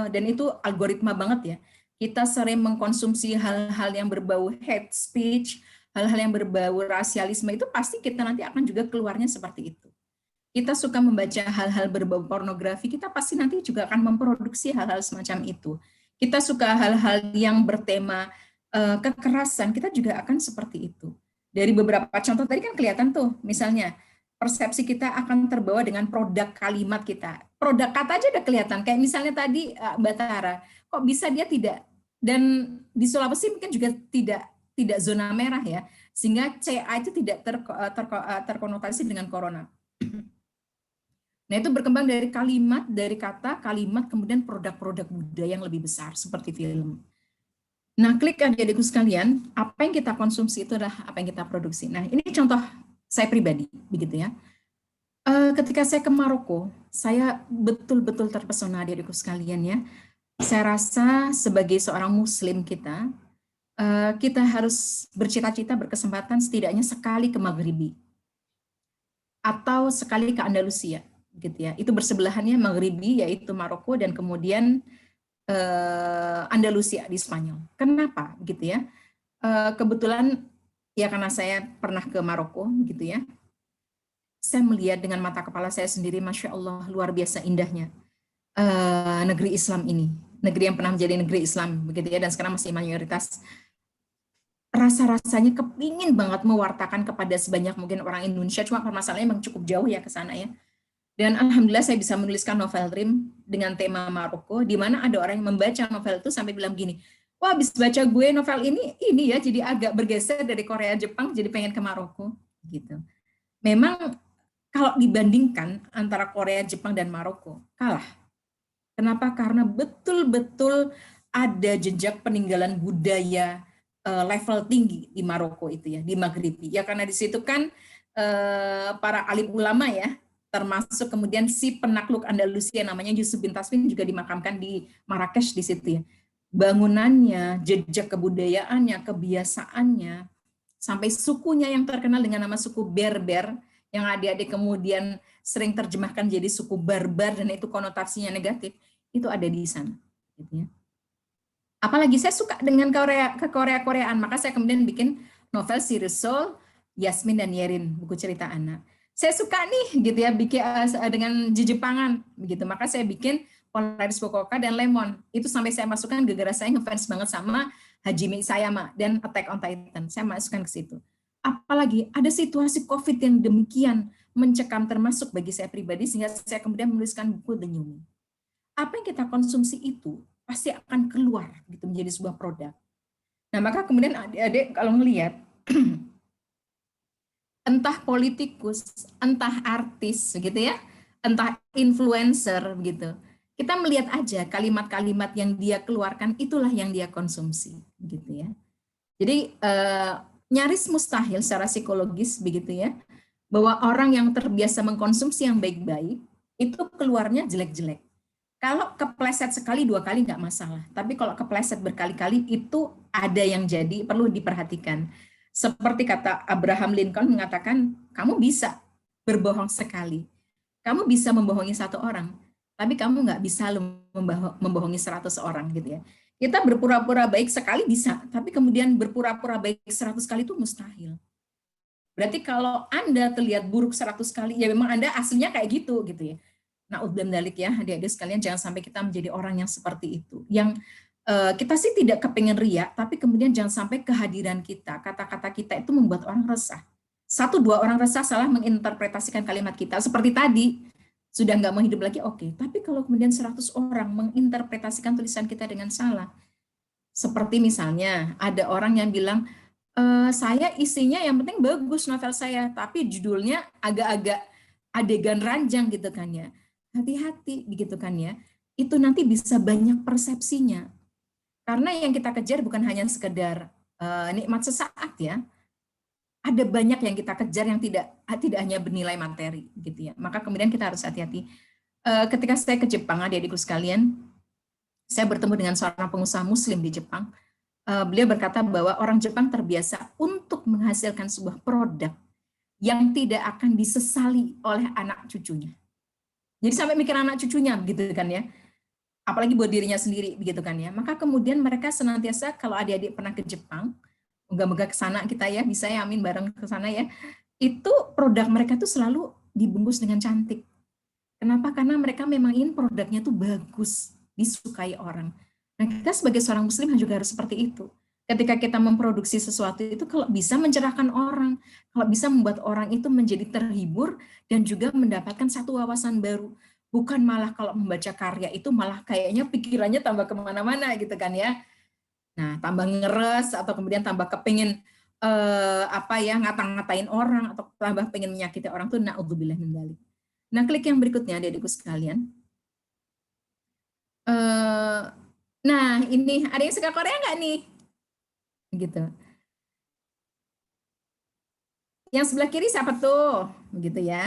dan itu algoritma banget ya. Kita sering mengkonsumsi hal-hal yang berbau hate speech, hal-hal yang berbau rasialisme, itu pasti kita nanti akan juga keluarnya seperti itu. Kita suka membaca hal-hal berbau pornografi, kita pasti nanti juga akan memproduksi hal-hal semacam itu. Kita suka hal-hal yang bertema kekerasan, kita juga akan seperti itu. Dari beberapa contoh tadi kan kelihatan tuh, misalnya persepsi kita akan terbawa dengan produk kalimat kita. Produk kata aja udah kelihatan. Kayak misalnya tadi Mbak Tara, kok bisa dia tidak, dan di Sulawesi mungkin juga tidak zona merah ya, sehingga CA itu tidak terkonotasi dengan corona. Nah, itu berkembang dari kalimat, dari kata, kalimat, kemudian produk-produk budaya yang lebih besar seperti film. Nah, klik adik-adikku sekalian, apa yang kita konsumsi itu adalah apa yang kita produksi. Nah, ini contoh saya pribadi, begitu ya. Ketika saya ke Maroko, saya betul-betul terpesona adik-adikku sekalian ya. Saya rasa sebagai seorang Muslim kita harus bercita-cita berkesempatan setidaknya sekali ke Maghribi atau sekali ke Andalusia, gitu ya. Itu bersebelahannya Maghribi yaitu Maroko dan kemudian Andalusia di Spanyol. Kenapa gitu ya? Kebetulan ya karena saya pernah ke Maroko gitu ya. Saya melihat dengan mata kepala saya sendiri, Masya Allah, luar biasa indahnya negeri Islam ini. Negeri yang pernah menjadi negeri Islam begitu ya, dan sekarang masih mayoritas. Rasa-rasanya kepingin banget mewartakan kepada sebanyak mungkin orang Indonesia, cuma permasalahannya memang cukup jauh ya ke sana ya. Dan alhamdulillah saya bisa menuliskan novel Dream dengan tema Maroko, di mana ada orang yang membaca novel itu sampai bilang gini, wah habis baca gue novel ini ya jadi agak bergeser dari Korea Jepang jadi pengen ke Maroko gitu. Memang kalau dibandingkan antara Korea Jepang dan Maroko kalah. Kenapa? Karena betul-betul ada jejak peninggalan budaya level tinggi di Maroko itu ya, di Maghribi. Ya karena di situ kan para alim ulama ya, termasuk kemudian si penakluk Andalusia namanya Yusuf bin Tasmin juga dimakamkan di Marrakesh di situ ya. Bangunannya, jejak kebudayaannya, kebiasaannya, sampai sukunya yang terkenal dengan nama suku Berber, yang adik-adik kemudian sering terjemahkan jadi suku barbar dan itu konotasinya negatif, itu ada di sana. Gitu ya. Apalagi saya suka dengan Korea-Koreaan, maka saya kemudian bikin novel Series Soul, Yasmin dan Yerin, buku cerita anak. Saya suka nih gitu ya bikin dengan Jepangan begitu, maka saya bikin Polaris Fukuoka dan Lemon. Itu sampai saya masukkan gara-gara saya ngefans banget sama Hajime Isayama dan Attack on Titan. Saya masukkan ke situ. Apalagi ada situasi COVID yang demikian mencekam termasuk bagi saya pribadi sehingga saya kemudian menuliskan buku The New Me. Apa yang kita konsumsi itu pasti akan keluar gitu menjadi sebuah produk. Nah, maka kemudian adik-adik kalau melihat entah politikus, entah artis gitu ya, entah influencer gitu. Kita melihat aja kalimat-kalimat yang dia keluarkan itulah yang dia konsumsi gitu ya. Jadi nyaris mustahil secara psikologis begitu ya, bahwa orang yang terbiasa mengkonsumsi yang baik-baik itu keluarnya jelek-jelek. Kalau kepleset sekali, 2 kali nggak masalah. Tapi kalau kepleset berkali-kali itu ada yang jadi perlu diperhatikan. Seperti kata Abraham Lincoln mengatakan, kamu bisa berbohong sekali. Kamu bisa membohongi 1 orang, tapi kamu nggak bisa membohongi 100 orang gitu ya. Kita berpura-pura baik sekali bisa, tapi kemudian berpura-pura baik 100 kali itu mustahil. Berarti kalau Anda terlihat buruk 100 kali, ya memang Anda aslinya kayak gitu ya. Na'udzubillah dalik ya, adik-adik sekalian, jangan sampai kita menjadi orang yang seperti itu. Yang kita sih tidak kepengen riak, tapi kemudian jangan sampai kehadiran kita, kata-kata kita itu membuat orang resah. 1-2 orang resah salah menginterpretasikan kalimat kita. Seperti tadi, sudah nggak mau hidup lagi, oke. Tapi kalau kemudian 100 orang menginterpretasikan tulisan kita dengan salah. Seperti misalnya, ada orang yang bilang, saya isinya yang penting bagus novel saya, tapi judulnya agak-agak adegan ranjang gitu kan ya. Hati-hati begitu kan ya, itu nanti bisa banyak persepsinya. Karena yang kita kejar bukan hanya sekedar nikmat sesaat ya, ada banyak yang kita kejar yang tidak hanya bernilai materi gitu ya. Maka kemudian kita harus hati-hati. Ketika saya ke Jepang, adik-adikku sekalian, saya bertemu dengan seorang pengusaha Muslim di Jepang. Beliau berkata bahwa orang Jepang terbiasa untuk menghasilkan sebuah produk yang tidak akan disesali oleh anak cucunya. Jadi sampai mikir anak cucunya gitu kan ya. Apalagi buat dirinya sendiri begitu kan ya. Maka kemudian mereka senantiasa, kalau adik-adik pernah ke Jepang, moga-moga ke sana kita ya, bisa ya amin bareng ke sana ya. Itu produk mereka tuh selalu dibungkus dengan cantik. Kenapa? Karena mereka memang ingin produknya tuh bagus, disukai orang. Nah, kita sebagai seorang muslim juga harus seperti itu. ketika kita memproduksi sesuatu itu kalau bisa mencerahkan orang, kalau bisa membuat orang itu menjadi terhibur dan juga mendapatkan satu wawasan baru. Bukan malah kalau membaca karya itu malah kayaknya pikirannya tambah kemana-mana gitu kan ya. Nah, tambah ngeres atau kemudian tambah kepingin ngata-ngatain orang atau tambah pengen menyakiti orang tuh naudzubillah min dzalik. Nah, klik yang berikutnya adik-adikku sekalian. Nah, ini ada yang suka Korea nggak nih? Gitu. Yang sebelah kiri siapa tuh? Begitu ya.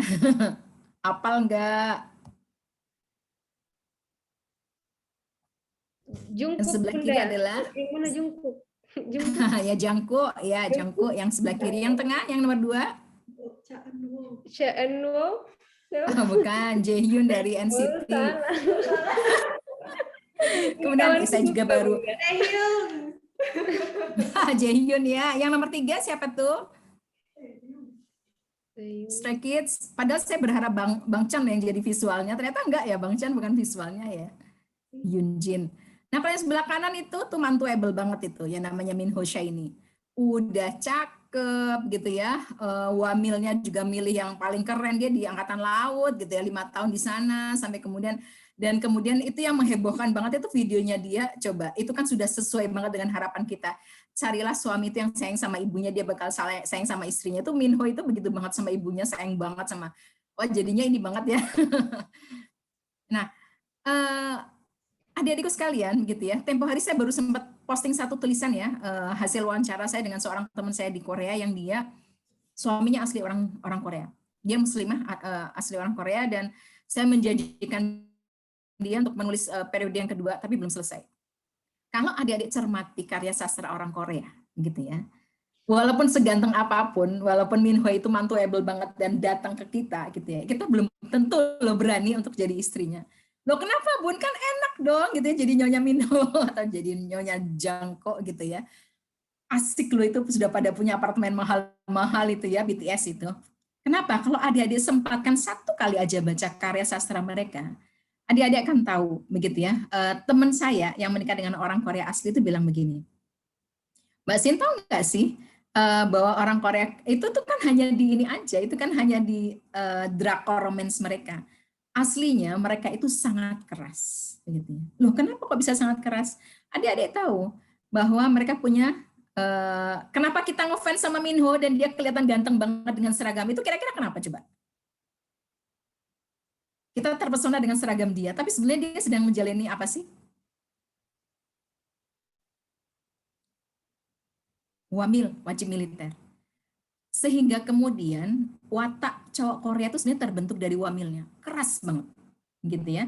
Apal nggak?
Jungkook,
Yang sebelah kiri adalah
yang mana Jungkook?
ya Jungkook, ya Jungkook. Yang sebelah kiri, yang tengah, yang nomor 2.
Chaeunwoo.
Bukan, Jaehyun dari NCT. Kemudian saya juga baru. Jaehyun ya. Yang nomor 3 siapa tuh? Stray Kids. Padahal saya berharap Bang Chan yang jadi visualnya. Ternyata enggak ya, Bang Chan bukan visualnya ya. Yoonjin. Nah, kalau yang sebelah kanan itu tuh mantuable banget itu, yang namanya Min Ho Shaini. Udah cakep gitu ya, wamilnya juga milih yang paling keren, dia di Angkatan Laut gitu ya, 5 tahun di sana, sampai kemudian itu yang menghebohkan banget itu videonya dia, coba, itu kan sudah sesuai banget dengan harapan kita. Carilah suami itu yang sayang sama ibunya, dia bakal sayang sama istrinya. Itu Min Ho itu begitu banget sama ibunya, sayang banget sama, jadinya ini banget ya. Nah, adik-adikku sekalian gitu ya, tempo hari saya baru sempat posting satu tulisan ya, hasil wawancara saya dengan seorang teman saya di Korea yang dia suaminya asli orang Korea. Dia muslimah, asli orang Korea, dan saya menjanjikan dia untuk menulis periode yang kedua, tapi belum selesai. Kalau adik-adik cermati karya sastra orang Korea gitu ya, walaupun seganteng apapun, walaupun Min Ho itu mantuable banget dan datang ke kita gitu ya, kita belum tentu loh berani untuk jadi istrinya. Loh kenapa Bun, kan enak dong gitu ya, jadi Nyonya Min Ho atau jadi Nyonya Jungkook gitu ya. Asik loh, itu sudah pada punya apartemen mahal-mahal itu ya, BTS itu. Kenapa? Kalau adik-adik sempatkan satu kali aja baca karya sastra mereka, adik-adik akan tahu begitu ya. Teman saya yang menikah dengan orang Korea asli itu bilang begini, Mbak Sin, tahu nggak sih bahwa orang Korea itu tuh kan hanya di ini aja, itu kan hanya di drakor romance mereka. Aslinya mereka itu sangat keras. Begitu. Loh kenapa kok bisa sangat keras? Adik-adik tahu bahwa mereka punya, kenapa kita ngefans sama Min Ho dan dia kelihatan ganteng banget dengan seragam, itu kira-kira kenapa coba? Kita terpesona dengan seragam dia, tapi sebenarnya dia sedang menjalani apa sih? Wamil, wajib militer. Sehingga kemudian watak cowok Korea itu sebenarnya terbentuk dari wamilnya, keras banget, gitu ya.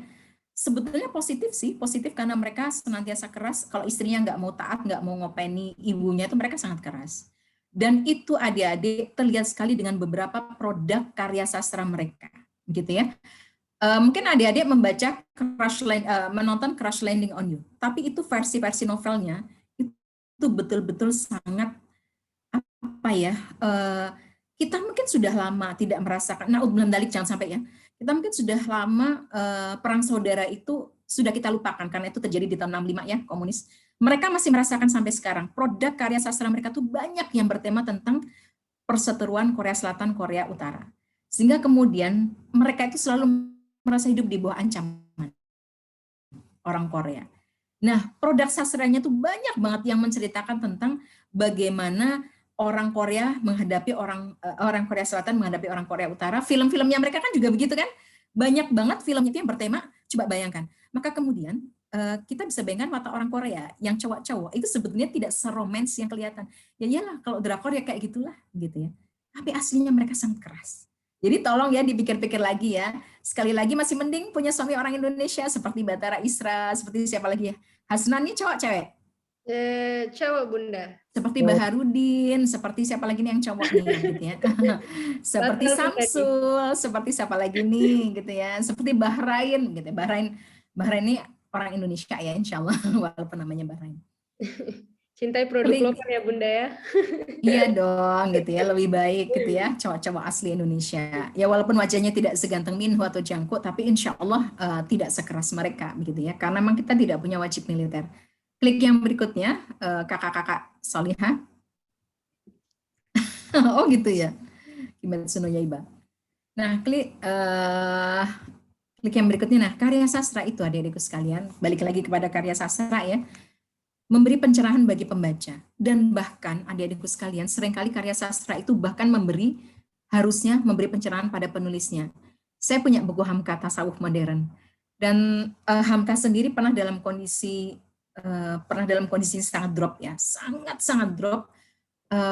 Sebetulnya positif sih, positif karena mereka senantiasa keras. Kalau istrinya nggak mau taat, nggak mau ngopeni ibunya itu mereka sangat keras. Dan itu adik-adik terlihat sekali dengan beberapa produk karya sastra mereka, gitu ya. Mungkin adik-adik membaca menonton Crash Landing on You, tapi itu versi novelnya itu betul-betul sangat apa ya, kita mungkin sudah lama tidak merasakan, naudzubillah min dzalik, jangan sampai ya, kita mungkin sudah lama perang saudara itu sudah kita lupakan karena itu terjadi di tahun 65 ya, komunis. Mereka masih merasakan sampai sekarang. Produk karya sastra mereka tuh banyak yang bertema tentang perseteruan Korea Selatan, Korea Utara. Sehingga kemudian mereka itu selalu merasa hidup di bawah ancaman orang Korea. Nah, produk sastranya tuh banyak banget yang menceritakan tentang bagaimana orang Korea menghadapi orang Korea Selatan menghadapi orang Korea Utara. Film-filmnya mereka kan juga begitu kan? Banyak banget film itu yang bertema, coba bayangkan. Maka kemudian kita bisa bayangkan watak orang Korea yang cowok-cowok itu sebetulnya tidak seromans yang kelihatan. Ya iyalah, kalau drakor ya kayak gitulah gitu ya. Tapi aslinya mereka sangat keras. Jadi tolong ya dipikir-pikir lagi ya. Sekali lagi masih mending punya suami orang Indonesia seperti Batara Isra, seperti siapa lagi ya? Hasnan ini cowok cewek?
Cowok Bunda.
Seperti Baharudin, seperti siapa lagi nih yang cowok nih gitu ya. Seperti Samsul, seperti siapa lagi nih gitu ya. Seperti Bahrain gitu ya. Bahrain ini orang Indonesia ya insya Allah walaupun namanya Bahrain.
Cintai produk lokal ya Bunda ya.
Iya dong gitu ya, lebih baik gitu ya cowok-cowok asli Indonesia. Ya walaupun wajahnya tidak seganteng Min Ho atau Jungkook, tapi insya Allah tidak sekeras mereka begitu ya. Karena memang kita tidak punya wajib militer. Klik yang berikutnya, kakak-kakak Solihah. Oh gitu ya, Kimetsu no Yaiba. Nah, klik yang berikutnya. Nah, karya sastra itu adik-adikku sekalian, balik lagi kepada karya sastra ya, memberi pencerahan bagi pembaca. Dan bahkan adik-adikku sekalian, seringkali karya sastra itu bahkan harusnya memberi pencerahan pada penulisnya. Saya punya buku Hamka Tasawuf Modern. Dan Hamka sendiri pernah dalam kondisi sangat drop ya, sangat drop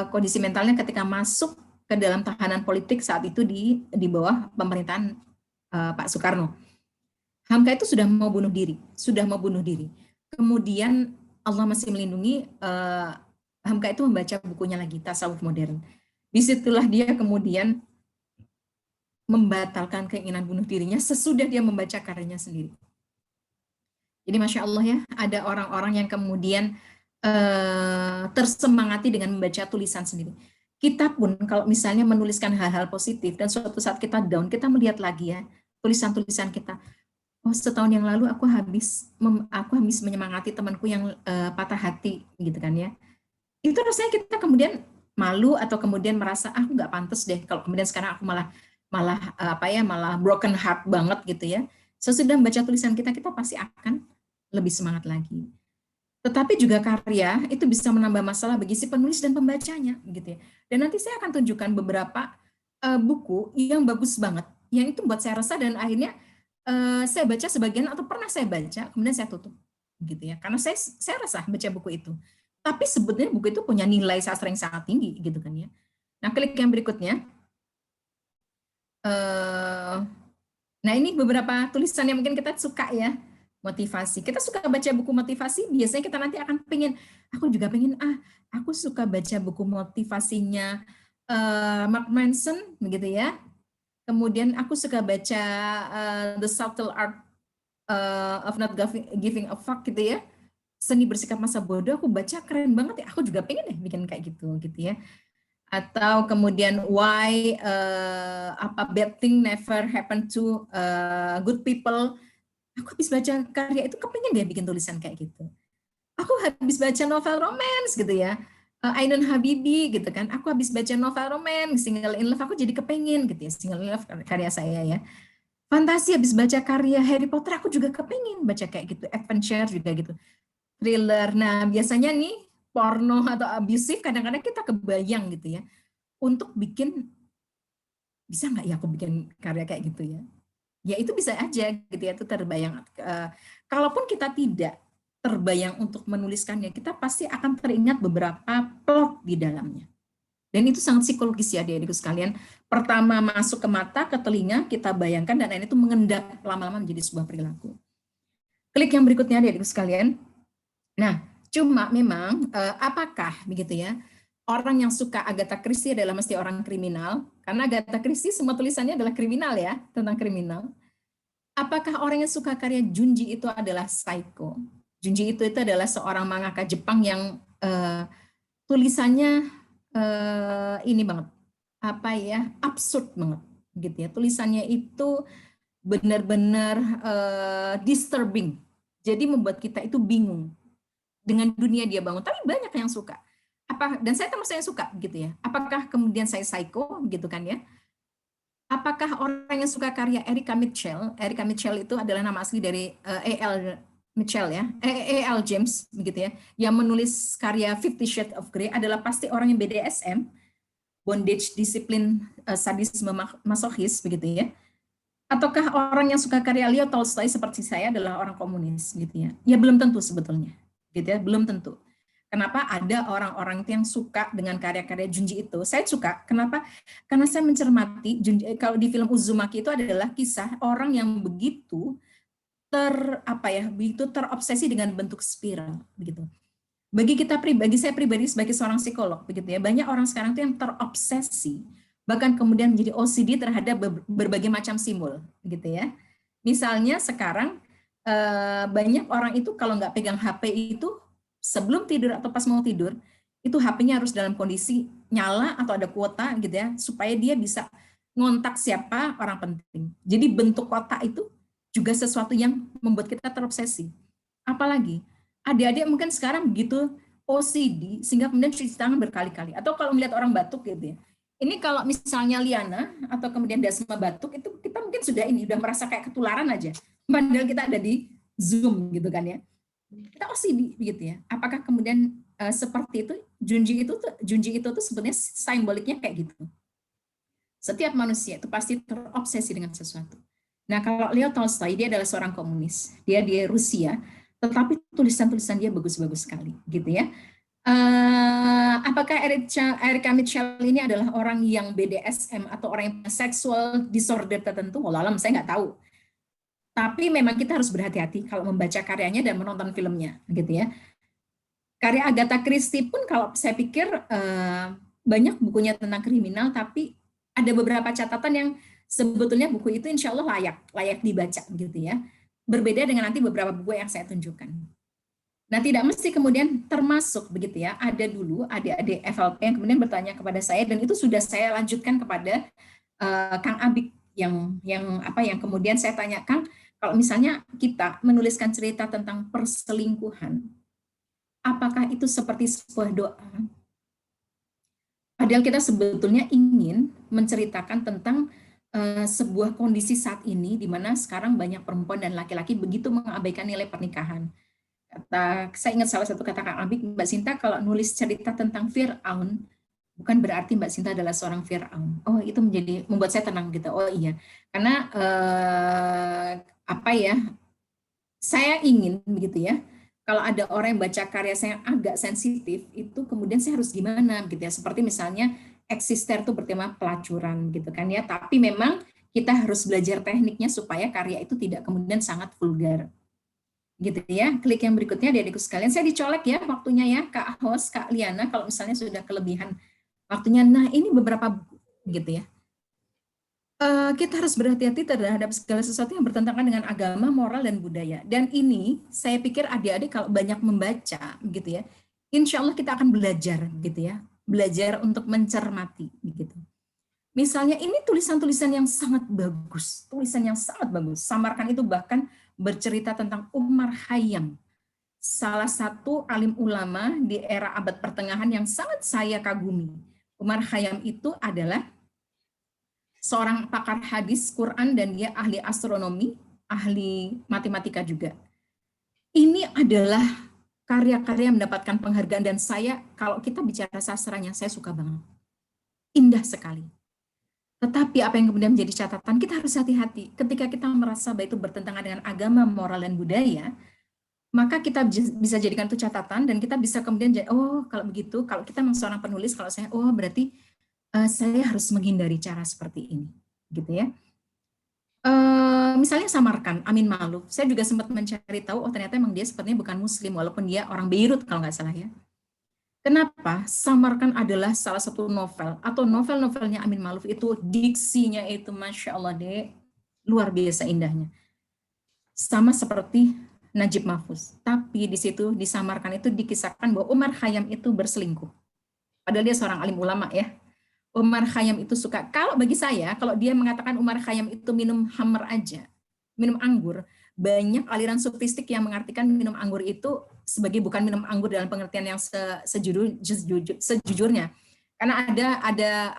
kondisi mentalnya ketika masuk ke dalam tahanan politik saat itu di bawah pemerintahan Pak Soekarno. Hamka itu sudah mau bunuh diri. Kemudian Allah masih melindungi, Hamka itu membaca bukunya lagi, Tasawuf Modern. Disitulah dia kemudian membatalkan keinginan bunuh dirinya sesudah dia membaca karyanya sendiri. Jadi Masya Allah ya, ada orang-orang yang kemudian tersemangati dengan membaca tulisan sendiri. Kita pun kalau misalnya menuliskan hal-hal positif dan suatu saat kita down, kita melihat lagi ya tulisan-tulisan kita. Oh, setahun yang lalu aku habis menyemangati temanku yang patah hati, gitu kan ya. Itu rasanya kita kemudian malu atau kemudian merasa aku nggak pantas deh kalau kemudian sekarang aku malah broken heart banget gitu ya. Sesudah membaca tulisan kita pasti akan lebih semangat lagi. Tetapi juga karya itu bisa menambah masalah bagi si penulis dan pembacanya gitu ya. Dan nanti saya akan tunjukkan beberapa buku yang bagus banget, yang itu buat saya resah dan akhirnya saya baca sebagian atau pernah saya baca kemudian saya tutup gitu ya. Karena saya resah baca buku itu. Tapi sebetulnya buku itu punya nilai sastra yang sangat tinggi gitu kan ya. Nah, klik yang berikutnya. Nah, ini beberapa tulisan yang mungkin kita suka ya. Motivasi. Kita suka baca buku motivasi, biasanya kita nanti akan aku juga pengen, aku suka baca buku motivasinya Mark Manson, begitu ya. Kemudian aku suka baca The Subtle Art of Not Giving a Fuck, gitu ya. Seni bersikap masa bodoh, aku baca keren banget ya. Aku juga pengen deh bikin kayak gitu ya. Atau kemudian Why Bad Thing Never Happen to Good People. Aku habis baca karya itu kepengen deh bikin tulisan kayak gitu. Aku habis baca novel romance gitu ya, Ainun Habibi gitu kan. Aku habis baca novel romance, Single in Love, aku jadi kepengen gitu ya, Single in Love karya saya ya. Fantasi habis baca karya Harry Potter, aku juga kepengen baca kayak gitu, adventure juga gitu. Thriller, nah biasanya nih porno atau abusif kadang-kadang kita kebayang gitu ya, untuk bikin, bisa nggak ya aku bikin karya kayak gitu ya. Ya itu bisa aja gitu ya, itu terbayang. Kalaupun kita tidak terbayang untuk menuliskannya, kita pasti akan teringat beberapa plot di dalamnya. Dan itu sangat psikologis ya adik-adikku sekalian. Pertama masuk ke mata, ke telinga, kita bayangkan dan itu mengendap lama-lama menjadi sebuah perilaku. Klik yang berikutnya adik-adikku sekalian. Nah, cuma memang apakah begitu ya, orang yang suka Agatha Christie adalah mesti orang kriminal, karena Agatha Christie semua tulisannya adalah kriminal ya, tentang kriminal. Apakah orang yang suka karya Junji itu adalah psycho? Junji itu adalah seorang mangaka Jepang yang tulisannya ini banget, absurd banget gitu ya. Tulisannya itu benar-benar disturbing. Jadi membuat kita itu bingung dengan dunia dia bangun. Tapi banyak yang suka. Dan saya termasuk yang suka gitu ya. Apakah kemudian saya psycho gitu kan ya? Apakah orang yang suka karya Erika Mitchell? Erika Mitchell itu adalah nama asli dari A.L. Mitchell ya, A.L. James begitu ya, yang menulis karya 50 Shades of Grey adalah pasti orang yang BDSM, bondage, disiplin, sadisme, masochis begitu ya. Ataukah orang yang suka karya Leo Tolstoy seperti saya adalah orang komunis gitu ya? Ya belum tentu sebetulnya, gitu ya, belum tentu. Kenapa ada orang-orang yang suka dengan karya-karya Junji itu? Saya suka. Kenapa? Karena saya mencermati Junji, kalau di film Uzumaki itu adalah kisah orang yang begitu begitu terobsesi dengan bentuk spiral begitu. Bagi saya pribadi sebagai seorang psikolog begitu ya, banyak orang sekarang itu yang terobsesi bahkan kemudian menjadi OCD terhadap berbagai macam simbol gitu ya. Misalnya sekarang banyak orang itu kalau nggak pegang HP itu sebelum tidur atau pas mau tidur, itu HP-nya harus dalam kondisi nyala atau ada kuota gitu ya, supaya dia bisa ngontak siapa orang penting. Jadi bentuk kotak itu juga sesuatu yang membuat kita terobsesi. Apalagi Adik-adik mungkin sekarang begitu OCD sehingga kemudian cuci tangan berkali-kali. Atau kalau melihat orang batuk gitu ya. Ini kalau misalnya Liana atau kemudian Dasma batuk, itu kita mungkin sudah merasa kayak ketularan aja. Padahal kita ada di Zoom gitu kan ya. Kita OCD gitu ya. Apakah kemudian seperti itu? Junji itu tuh sebenarnya simboliknya kayak gitu. Setiap manusia itu pasti terobsesi dengan sesuatu. Nah, kalau Leo Tolstoy, dia adalah seorang komunis. Dia di Rusia, tetapi tulisan-tulisan dia bagus-bagus sekali, gitu ya. Apakah Erika Mitchell ini adalah orang yang BDSM atau orang yang seksual disorder tertentu? Wallahualam, saya nggak tahu. Tapi memang kita harus berhati-hati kalau membaca karyanya dan menonton filmnya, gitu ya. Karya Agatha Christie pun kalau saya pikir banyak bukunya tentang kriminal, tapi ada beberapa catatan yang sebetulnya buku itu insya Allah layak dibaca, gitu ya. Berbeda dengan nanti beberapa buku yang saya tunjukkan. Nah, tidak mesti kemudian termasuk begitu ya. Ada dulu adik-adik FLP yang kemudian bertanya kepada saya, dan itu sudah saya lanjutkan kepada Kang Abik yang kemudian saya tanya, Kang, kalau misalnya kita menuliskan cerita tentang perselingkuhan, apakah itu seperti sebuah doa? Padahal kita sebetulnya ingin menceritakan tentang sebuah kondisi saat ini di mana sekarang banyak perempuan dan laki-laki begitu mengabaikan nilai pernikahan. Saya ingat salah satu kata Kang Abik, Mbak Sinta kalau nulis cerita tentang Fir'aun, bukan berarti Mbak Sinta adalah seorang Fir'aun. Oh, itu membuat saya tenang gitu. Oh iya, karena saya ingin begitu ya. Kalau ada orang yang baca karya saya yang agak sensitif, itu kemudian saya harus gimana gitu ya. Seperti misalnya Eksister itu bertema pelacuran gitu kan ya. Tapi memang kita harus belajar tekniknya supaya karya itu tidak kemudian sangat vulgar. Gitu ya. Klik yang berikutnya adik-adikku sekalian. Saya dicolek ya waktunya ya, Kak Host, Kak Liana, kalau misalnya sudah kelebihan waktunya. Nah, ini beberapa gitu ya. Kita harus berhati-hati terhadap segala sesuatu yang bertentangan dengan agama, moral, dan budaya. Dan ini saya pikir adik-adik kalau banyak membaca, gitu ya, insya Allah kita akan belajar, gitu ya, belajar untuk mencermati, gitu. Misalnya ini tulisan-tulisan yang sangat bagus, Samarkand itu bahkan bercerita tentang Umar Khayyam, salah satu alim ulama di era abad pertengahan yang sangat saya kagumi. Umar Khayyam itu adalah seorang pakar hadis Quran dan dia ahli astronomi, ahli matematika juga. Ini adalah karya-karya yang mendapatkan penghargaan dan saya, kalau kita bicara sastranya, saya suka banget. Indah sekali. Tetapi apa yang kemudian menjadi catatan, kita harus hati-hati. Ketika kita merasa bahwa itu bertentangan dengan agama, moral, dan budaya, maka kita bisa jadikan itu catatan dan kita bisa kemudian, oh kalau begitu, kalau kita memang seorang penulis, kalau saya, oh berarti saya harus menghindari cara seperti ini, gitu ya. Misalnya Samarkand, Amin Maalouf, saya juga sempat mencari tahu, oh ternyata memang dia sepertinya bukan Muslim, walaupun dia orang Beirut kalau nggak salah ya. Kenapa? Samarkand adalah salah satu novel, atau novel-novelnya Amin Maalouf itu diksinya itu Masya Allah deh, luar biasa indahnya. Sama seperti Najib Mahfuz, tapi di situ di Samarkand itu dikisahkan bahwa Umar Khayyam itu berselingkuh. Padahal dia seorang alim ulama ya. Umar Khayyam itu suka, kalau bagi saya, kalau dia mengatakan Umar Khayyam itu minum khamr aja, minum anggur, banyak aliran sufistik yang mengartikan minum anggur itu sebagai bukan minum anggur dalam pengertian yang sejujurnya. Karena ada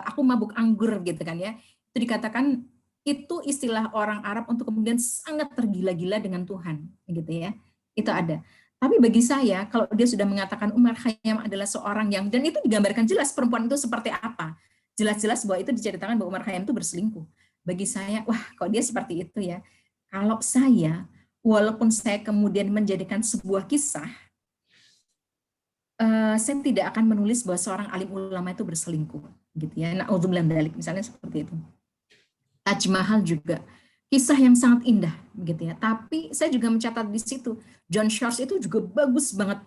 aku mabuk anggur gitu kan ya. Itu dikatakan itu istilah orang Arab untuk kemudian sangat tergila-gila dengan Tuhan gitu ya. Itu ada. Tapi bagi saya, kalau dia sudah mengatakan Umar Khayyam adalah seorang yang, dan itu digambarkan jelas perempuan itu seperti apa. Jelas-jelas bahwa itu diceritakan bahwa Umar Khayyam itu berselingkuh. Bagi saya, wah kok dia seperti itu ya. Kalau saya, walaupun saya kemudian menjadikan sebuah kisah, saya tidak akan menulis bahwa seorang alim ulama itu berselingkuh. Gitu ya. Na'udzubillah min dzalik, misalnya seperti itu. Taj Mahal juga. Kisah yang sangat indah, begitu ya. Tapi saya juga mencatat di situ, John Shores itu juga bagus banget.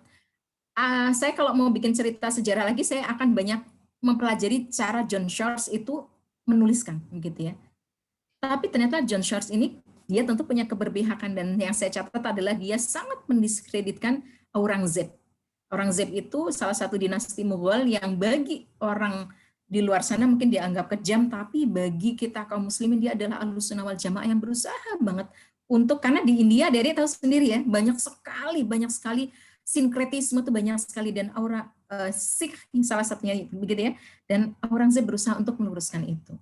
Saya kalau mau bikin cerita sejarah lagi, saya akan banyak mempelajari cara John Shores itu menuliskan, begitu ya. Tapi ternyata John Shores ini, dia tentu punya keberpihakan, dan yang saya catat adalah dia sangat mendiskreditkan Aurangzeb. Aurangzeb itu salah satu dinasti Mughal yang bagi orang di luar sana mungkin dianggap kejam, tapi bagi kita kaum muslimin dia adalah Ahlus Sunnah wal Jamaah yang berusaha banget karena di India adik-adik tahu sendiri ya, banyak sekali sinkretisme tuh banyak sekali, dan aura Sikh salah satunya begitu ya, dan Aurangzeb berusaha untuk meluruskan itu.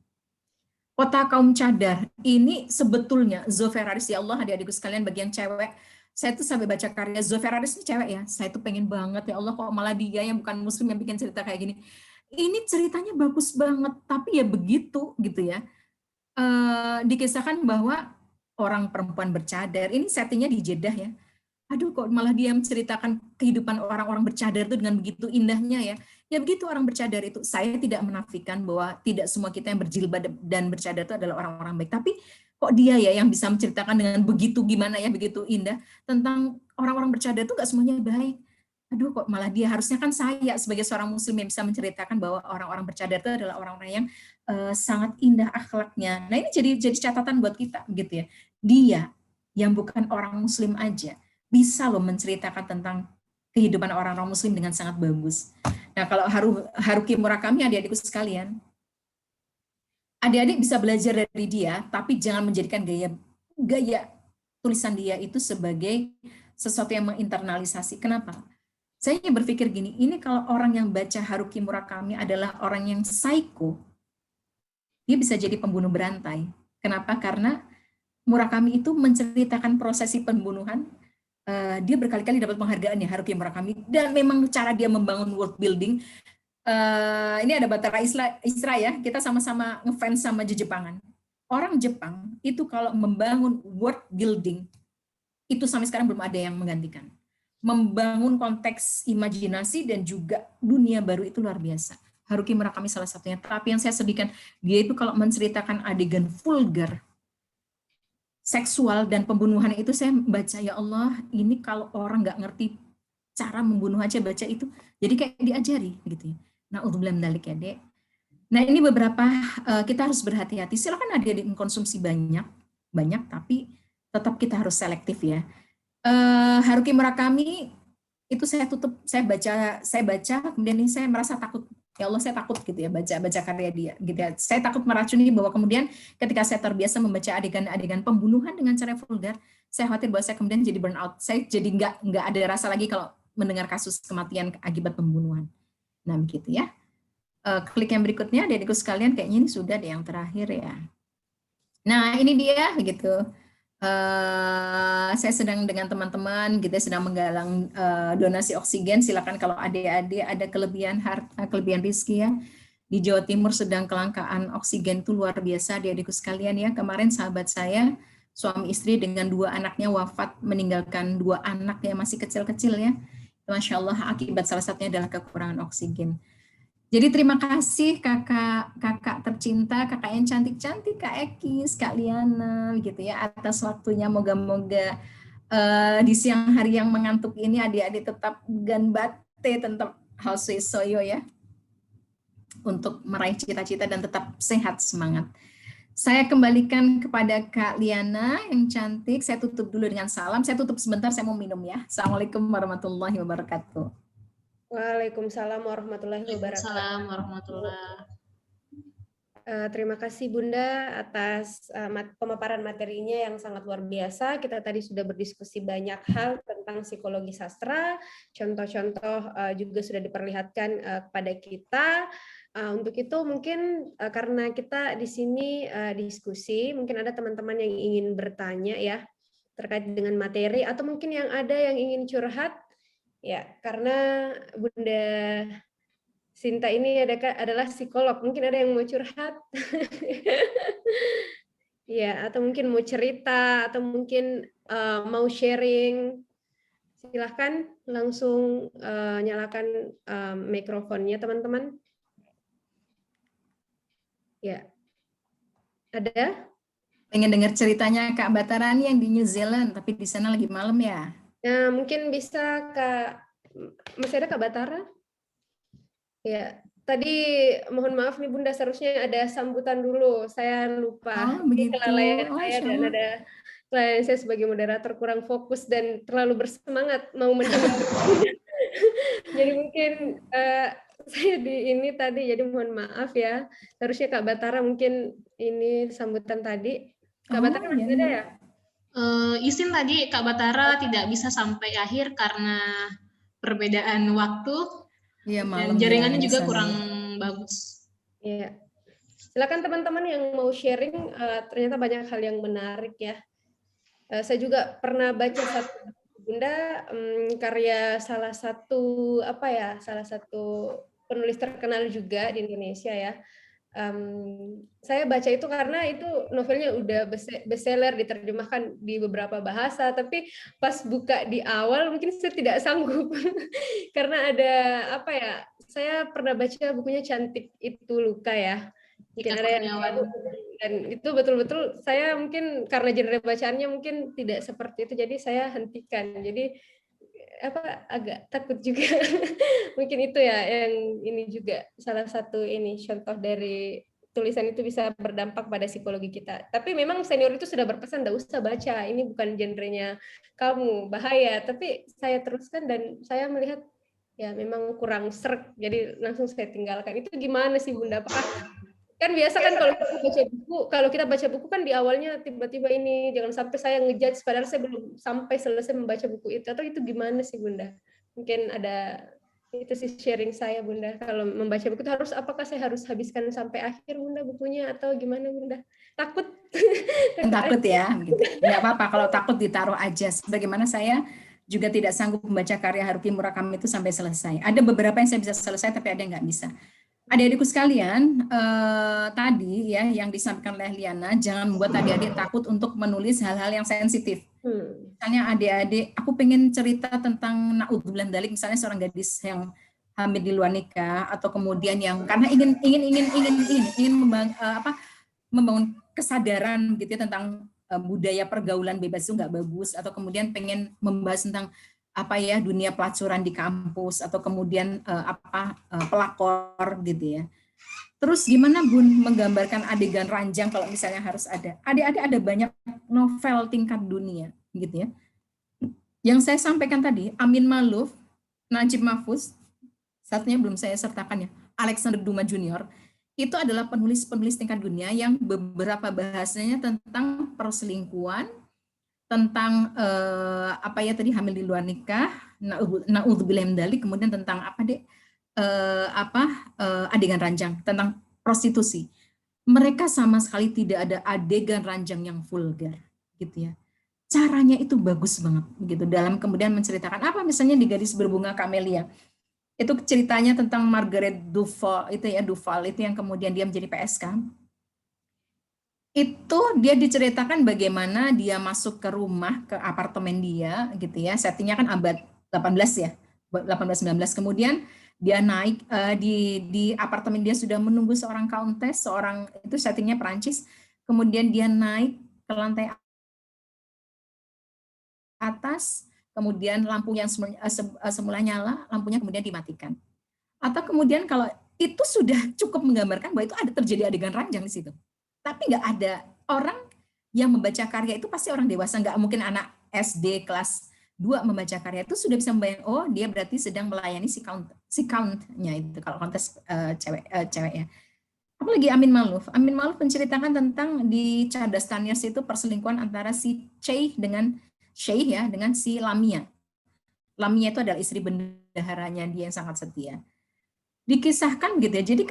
Kota kaum cadar ini sebetulnya Zoferaris, ya Allah adik-adikku sekalian bagi yang cewek, saya tuh sampai baca karya Zoferaris ini cewek ya, saya tuh pengen banget ya Allah kok malah dia yang bukan muslim yang bikin cerita kayak gini. Ini ceritanya bagus banget, tapi ya begitu gitu ya. Dikisahkan bahwa orang perempuan bercadar, ini settingnya di Jeddah ya. Aduh kok malah dia menceritakan kehidupan orang-orang bercadar itu dengan begitu indahnya ya. Ya begitu orang bercadar itu. Saya tidak menafikan bahwa tidak semua kita yang berjilbab dan bercadar itu adalah orang-orang baik. Tapi kok dia ya yang bisa menceritakan dengan begitu gimana ya, begitu indah tentang orang-orang bercadar itu gak semuanya baik. Aduh kok malah dia, harusnya kan saya sebagai seorang muslim yang bisa menceritakan bahwa orang-orang bercadar itu adalah orang-orang yang sangat indah akhlaknya. Nah ini jadi catatan buat kita gitu ya. Dia yang bukan orang muslim aja bisa loh menceritakan tentang kehidupan orang-orang muslim dengan sangat bagus. Nah kalau Haruki Murakami adik-adikku sekalian, adik-adik bisa belajar dari dia, tapi jangan menjadikan gaya tulisan dia itu sebagai sesuatu yang menginternalisasi. Kenapa? Saya berpikir gini, ini kalau orang yang baca Haruki Murakami adalah orang yang psycho, dia bisa jadi pembunuh berantai. Kenapa? Karena Murakami itu menceritakan prosesi pembunuhan. Dia berkali-kali dapat penghargaan ya Haruki Murakami, dan memang cara dia membangun world building. Ini ada Batara Isra ya, kita sama-sama ngefans sama Jepangan. Orang Jepang itu kalau membangun world building itu sampai sekarang belum ada yang menggantikan. Membangun konteks imajinasi dan juga dunia baru itu luar biasa. Haruki Murakami salah satunya. Tapi yang saya sedihkan, dia itu kalau menceritakan adegan vulgar seksual dan pembunuhan itu, saya baca ya Allah, ini kalau orang nggak ngerti cara membunuh aja baca itu, jadi kayak diajari gitu ya. Nah, udzubillah min dzalik ya Dek. Nah ini beberapa kita harus berhati-hati. Silakan adik-adik mengkonsumsi banyak, tapi tetap kita harus selektif ya. Haruki Murakami itu saya baca, kemudian ini saya merasa takut. Ya Allah, saya takut gitu ya baca karya dia gitu ya. Saya takut meracuni bahwa kemudian ketika saya terbiasa membaca adegan-adegan pembunuhan dengan cara vulgar, saya khawatir bahwa saya kemudian jadi burnout. Saya jadi nggak ada rasa lagi kalau mendengar kasus kematian akibat pembunuhan. Nah begitu ya. Klik yang berikutnya, adikku sekalian, kayaknya ini sudah deh yang terakhir ya. Nah ini dia gitu. Saya sedang dengan teman-teman, kita sedang menggalang donasi oksigen. Silakan kalau adik-adik ada kelebihan harta, kelebihan rezeki ya. Di Jawa Timur sedang kelangkaan oksigen itu luar biasa, adik-adikku sekalian ya. Kemarin sahabat saya, suami istri dengan 2 anaknya wafat, meninggalkan 2 anak yang masih kecil-kecil ya. Masya Allah, akibat salah satunya adalah kekurangan oksigen. Jadi terima kasih kakak tercinta, kakak yang cantik-cantik, Kak Ekis, Kak Liana, gitu ya, atas waktunya. Moga-moga di siang hari yang mengantuk ini adik-adik tetap ganbate tentang hal soyo ya, untuk meraih cita-cita dan tetap sehat semangat. Saya kembalikan kepada Kak Liana yang cantik. Saya tutup dulu dengan salam. Saya tutup sebentar, saya mau minum ya. Assalamualaikum warahmatullahi wabarakatuh.
Waalaikumsalam warahmatullahi wabarakatuh. Terima kasih Bunda atas pemaparan materinya yang sangat luar biasa. Kita tadi sudah berdiskusi banyak hal tentang psikologi sastra, contoh-contoh juga sudah diperlihatkan kepada kita. Untuk itu mungkin karena kita di sini diskusi, mungkin ada teman-teman yang ingin bertanya ya terkait dengan materi, atau mungkin yang ada yang ingin curhat. Ya, karena Bunda Sinta ini adalah psikolog, mungkin ada yang mau curhat. Ya, atau mungkin mau cerita, atau mungkin mau sharing. Silahkan langsung nyalakan mikrofonnya, teman-teman. Ya, ada?
Pengen dengar ceritanya Kak Batarani yang di New Zealand, tapi di sana lagi malam ya.
Nah, mungkin bisa masih ada Kak Batara? Ya, tadi mohon maaf nih Bunda, seharusnya ada sambutan dulu. Saya lupa.
Oh, begitu.
Kelalaian saya dan ada kelalaian saya sebagai moderator kurang fokus dan terlalu bersemangat mau mendengar. Jadi mungkin saya di ini tadi, jadi mohon maaf ya. Seharusnya Kak Batara mungkin ini sambutan tadi. Kak Batara masih ada ya?
Izin tadi Kak Batara tidak bisa sampai akhir karena perbedaan waktu
Iya,
dan
malam
jaringannya
ya di
juga
sana
kurang
ya.
bagus.
Iya. Silakan teman-teman yang mau sharing, ternyata banyak hal yang menarik ya. Saya juga pernah baca satu Bunda, karya salah satu salah satu penulis terkenal juga di Indonesia ya. Saya baca itu karena itu novelnya udah bestseller, diterjemahkan di beberapa bahasa, tapi pas buka di awal mungkin saya tidak sanggup karena ada saya pernah baca bukunya Cantik Itu Luka ya. Mungkin
Tika
ada yang
Kurniawan.
tahu, dan itu betul-betul saya mungkin karena genre bacaannya mungkin tidak seperti itu, jadi saya hentikan. Jadi agak takut juga. Mungkin itu ya yang ini juga salah satu ini contoh dari tulisan itu bisa berdampak pada psikologi kita. Tapi memang senior itu sudah berpesan, enggak usah baca, ini bukan genrenya kamu, bahaya. Tapi saya teruskan dan saya melihat ya memang kurang serk, jadi langsung saya tinggalkan. Itu gimana sih Bunda? Apakah kan biasa kan kalau kita baca buku kan di awalnya tiba-tiba ini jangan sampai saya ngejudge padahal saya belum sampai selesai membaca buku itu, atau itu gimana sih Bunda? Mungkin ada itu sih sharing saya Bunda, kalau membaca buku itu apakah saya harus habiskan sampai akhir Bunda bukunya atau gimana Bunda? Takut.
Takut ya, gitu. Nggak apa-apa kalau takut ditaruh aja. Bagaimana saya juga tidak sanggup membaca karya Haruki Murakami itu sampai selesai. Ada beberapa yang saya bisa selesai, tapi ada yang nggak bisa. Adik-adikku sekalian, tadi ya yang disampaikan oleh Liana, jangan membuat adik-adik takut untuk menulis hal-hal yang sensitif. Misalnya adik-adik, aku pengen cerita tentang naudzubillah dzalik, misalnya seorang gadis yang hamil di luar nikah, atau kemudian yang karena ingin membangun kesadaran gitu ya tentang budaya pergaulan bebas itu nggak bagus, atau kemudian pengen membahas tentang dunia pelacuran di kampus, atau kemudian pelakor gitu ya. Terus gimana Bun menggambarkan adegan ranjang kalau misalnya harus ada? Adik-adik ada banyak novel tingkat dunia gitu ya. Yang saya sampaikan tadi, Amin Maalouf, Najib Mahfuz, satunya belum saya sertakan ya, Alexander Dumas Junior, itu adalah penulis-penulis tingkat dunia yang beberapa bahasanya tentang perselingkuhan, tentang hamil di luar nikah, naudzubillah min dzalik, kemudian tentang adegan ranjang, tentang prostitusi. Mereka sama sekali tidak ada adegan ranjang yang vulgar gitu ya. Caranya itu bagus banget gitu dalam kemudian menceritakan misalnya di Gadis Berbunga Kamelia. Itu ceritanya tentang Margaret Duval itu yang kemudian dia menjadi PSK. Itu dia diceritakan bagaimana dia masuk ke rumah, ke apartemen dia gitu ya, settingnya kan abad 18 ya, 18-19, kemudian dia naik di apartemen dia sudah menunggu seorang countess, itu settingnya Perancis, kemudian dia naik ke lantai atas, kemudian lampu yang semula nyala, lampunya kemudian dimatikan. Atau kemudian kalau itu sudah cukup menggambarkan bahwa itu ada terjadi adegan ranjang di situ. Tapi nggak ada orang yang membaca karya itu pasti orang dewasa, nggak mungkin anak SD kelas 2 membaca karya itu sudah bisa membayang, oh dia berarti sedang melayani si countnya itu kalau kontes cewek ya. Apalagi Amin Maalouf menceritakan tentang di Cadas Tanias itu perselingkuhan antara si Cheikh dengan si Lamia. Lamia itu adalah istri bendaharanya dia yang sangat setia. Dikisahkan gitu ya. Jadi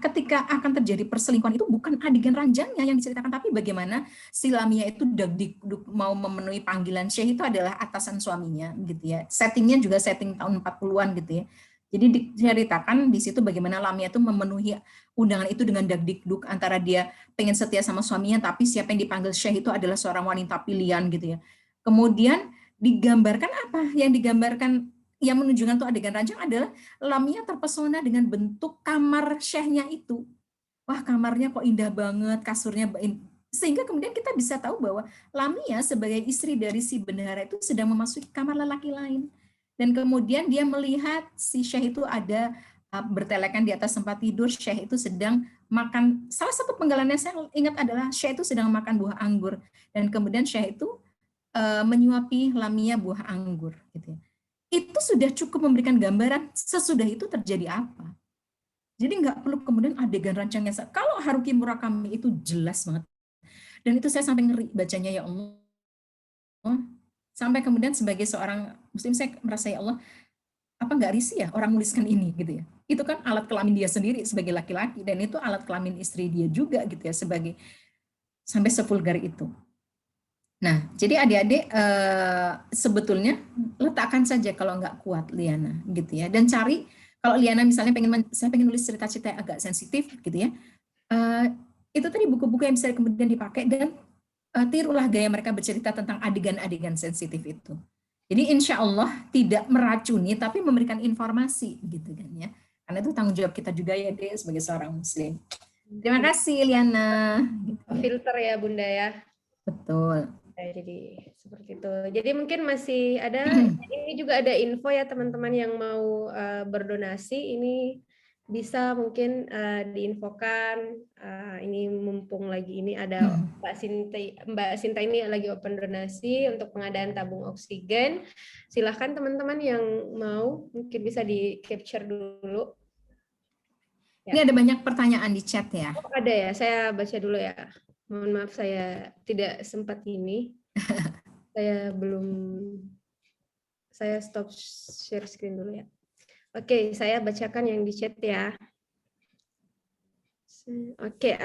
ketika akan terjadi perselingkuhan itu bukan adegan ranjangnya yang diceritakan, tapi bagaimana si Lamia itu mau memenuhi panggilan Syekh itu adalah atasan suaminya gitu ya. Settingnya juga setting tahun 40-an gitu ya. Jadi diceritakan di situ bagaimana Lamia itu memenuhi undangan itu dengan dagdikduk antara dia pengen setia sama suaminya, tapi siapa yang dipanggil Syekh itu adalah seorang wanita pilihan gitu ya. Kemudian digambarkan yang menunjukkan tuh adegan ranjang adalah Lamia terpesona dengan bentuk kamar Syekhnya itu. Wah, kamarnya kok indah banget, kasurnya, sehingga kemudian kita bisa tahu bahwa Lamia sebagai istri dari si bendahara itu sedang memasuki kamar lelaki lain. Dan kemudian dia melihat si Syekh itu ada bertelekan di atas tempat tidur, Syekh itu sedang makan, salah satu penggalannya saya ingat adalah Syekh itu sedang makan buah anggur. Dan kemudian Syekh itu menyuapi Lamia buah anggur gitu ya. Itu sudah cukup memberikan gambaran sesudah itu terjadi apa. Jadi nggak perlu kemudian adegan rancangnya. Kalau Haruki Murakami itu jelas banget. Dan itu saya sampai ngeri bacanya, ya Allah. sampai kemudian sebagai seorang muslim saya merasa, ya Allah, apa nggak risih ya orang nuliskan ini gitu ya. Itu kan alat kelamin dia sendiri sebagai laki-laki, dan itu alat kelamin istri dia juga gitu ya, sebagai sampai sevulgar itu. Nah, jadi adik-adik sebetulnya letakkan saja kalau nggak kuat Liana gitu ya, dan cari kalau Liana misalnya saya pengen nulis cerita-cerita yang agak sensitif gitu ya, itu tadi buku-buku yang bisa kemudian dipakai, dan tirulah gaya mereka bercerita tentang adegan-adegan sensitif itu. Jadi insya Allah tidak meracuni, tapi memberikan informasi gitu kan ya. Karena itu tanggung jawab kita juga ya Dek sebagai seorang muslim. Terima kasih Liana. Gitu ya.
Filter ya Bunda ya.
Betul.
Jadi seperti itu. Jadi mungkin masih ada, ini juga ada info ya teman-teman yang mau berdonasi, ini bisa mungkin diinfokan. Ini mumpung lagi ini ada Mbak Sinta ini lagi open donasi untuk pengadaan tabung oksigen. Silahkan teman-teman yang mau mungkin bisa di capture dulu.
Ya. Ini ada banyak pertanyaan di chat ya.
Oh, ada ya, saya baca dulu ya. Mohon maaf saya tidak sempat ini. Saya stop share screen dulu ya. Oke, saya bacakan yang di chat ya. Oke,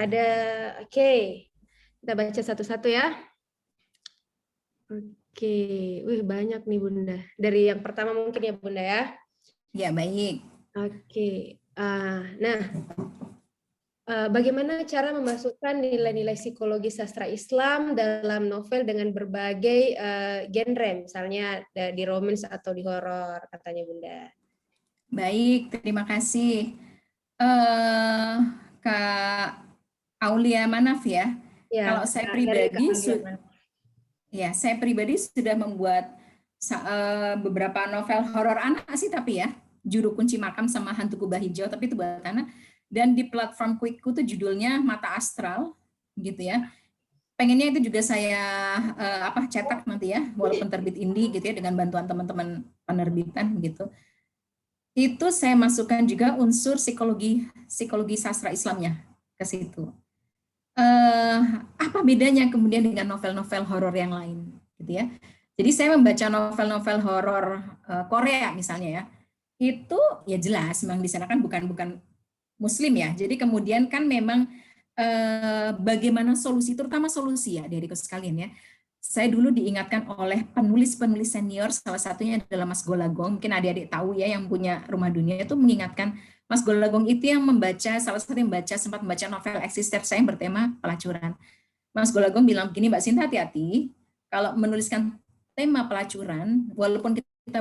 kita baca satu-satu ya. Oke, wih banyak nih Bunda. Dari yang pertama mungkin ya Bunda ya.
Ya, baik.
Oke, nah, bagaimana cara memasukkan nilai-nilai psikologi sastra Islam dalam novel dengan berbagai genre, misalnya di romance atau di horor, katanya Bunda.
Baik, terima kasih. Kak Aulia Manaf ya. Kalau saya pribadi sudah membuat beberapa novel horor anak sih, tapi ya, Juru Kunci Makam sama Hantu Kubah Hijau, tapi itu buat anak. Dan di platform Quickku tuh judulnya Mata Astral, gitu ya. Pengennya itu juga saya cetak nanti ya, walaupun terbit indie gitu ya, dengan bantuan teman-teman penerbitan gitu. Itu saya masukkan juga unsur psikologi sastra Islamnya ke situ. Apa bedanya kemudian dengan novel-novel horor yang lain, gitu ya? Jadi saya membaca novel-novel horor Korea misalnya ya, itu ya jelas memang di sana kan bukan Muslim ya. Jadi kemudian kan memang bagaimana solusi, terutama solusi ya, adik-adikku sekalian ya. Saya dulu diingatkan oleh penulis-penulis senior, salah satunya adalah Mas Golagong, mungkin adik-adik tahu ya yang punya Rumah Dunia itu mengingatkan, Mas Golagong itu yang salah satu yang sempat membaca novel eksister saya yang bertema pelacuran. Mas Golagong bilang begini, Mbak Sinta hati-hati, kalau menuliskan tema pelacuran, walaupun kita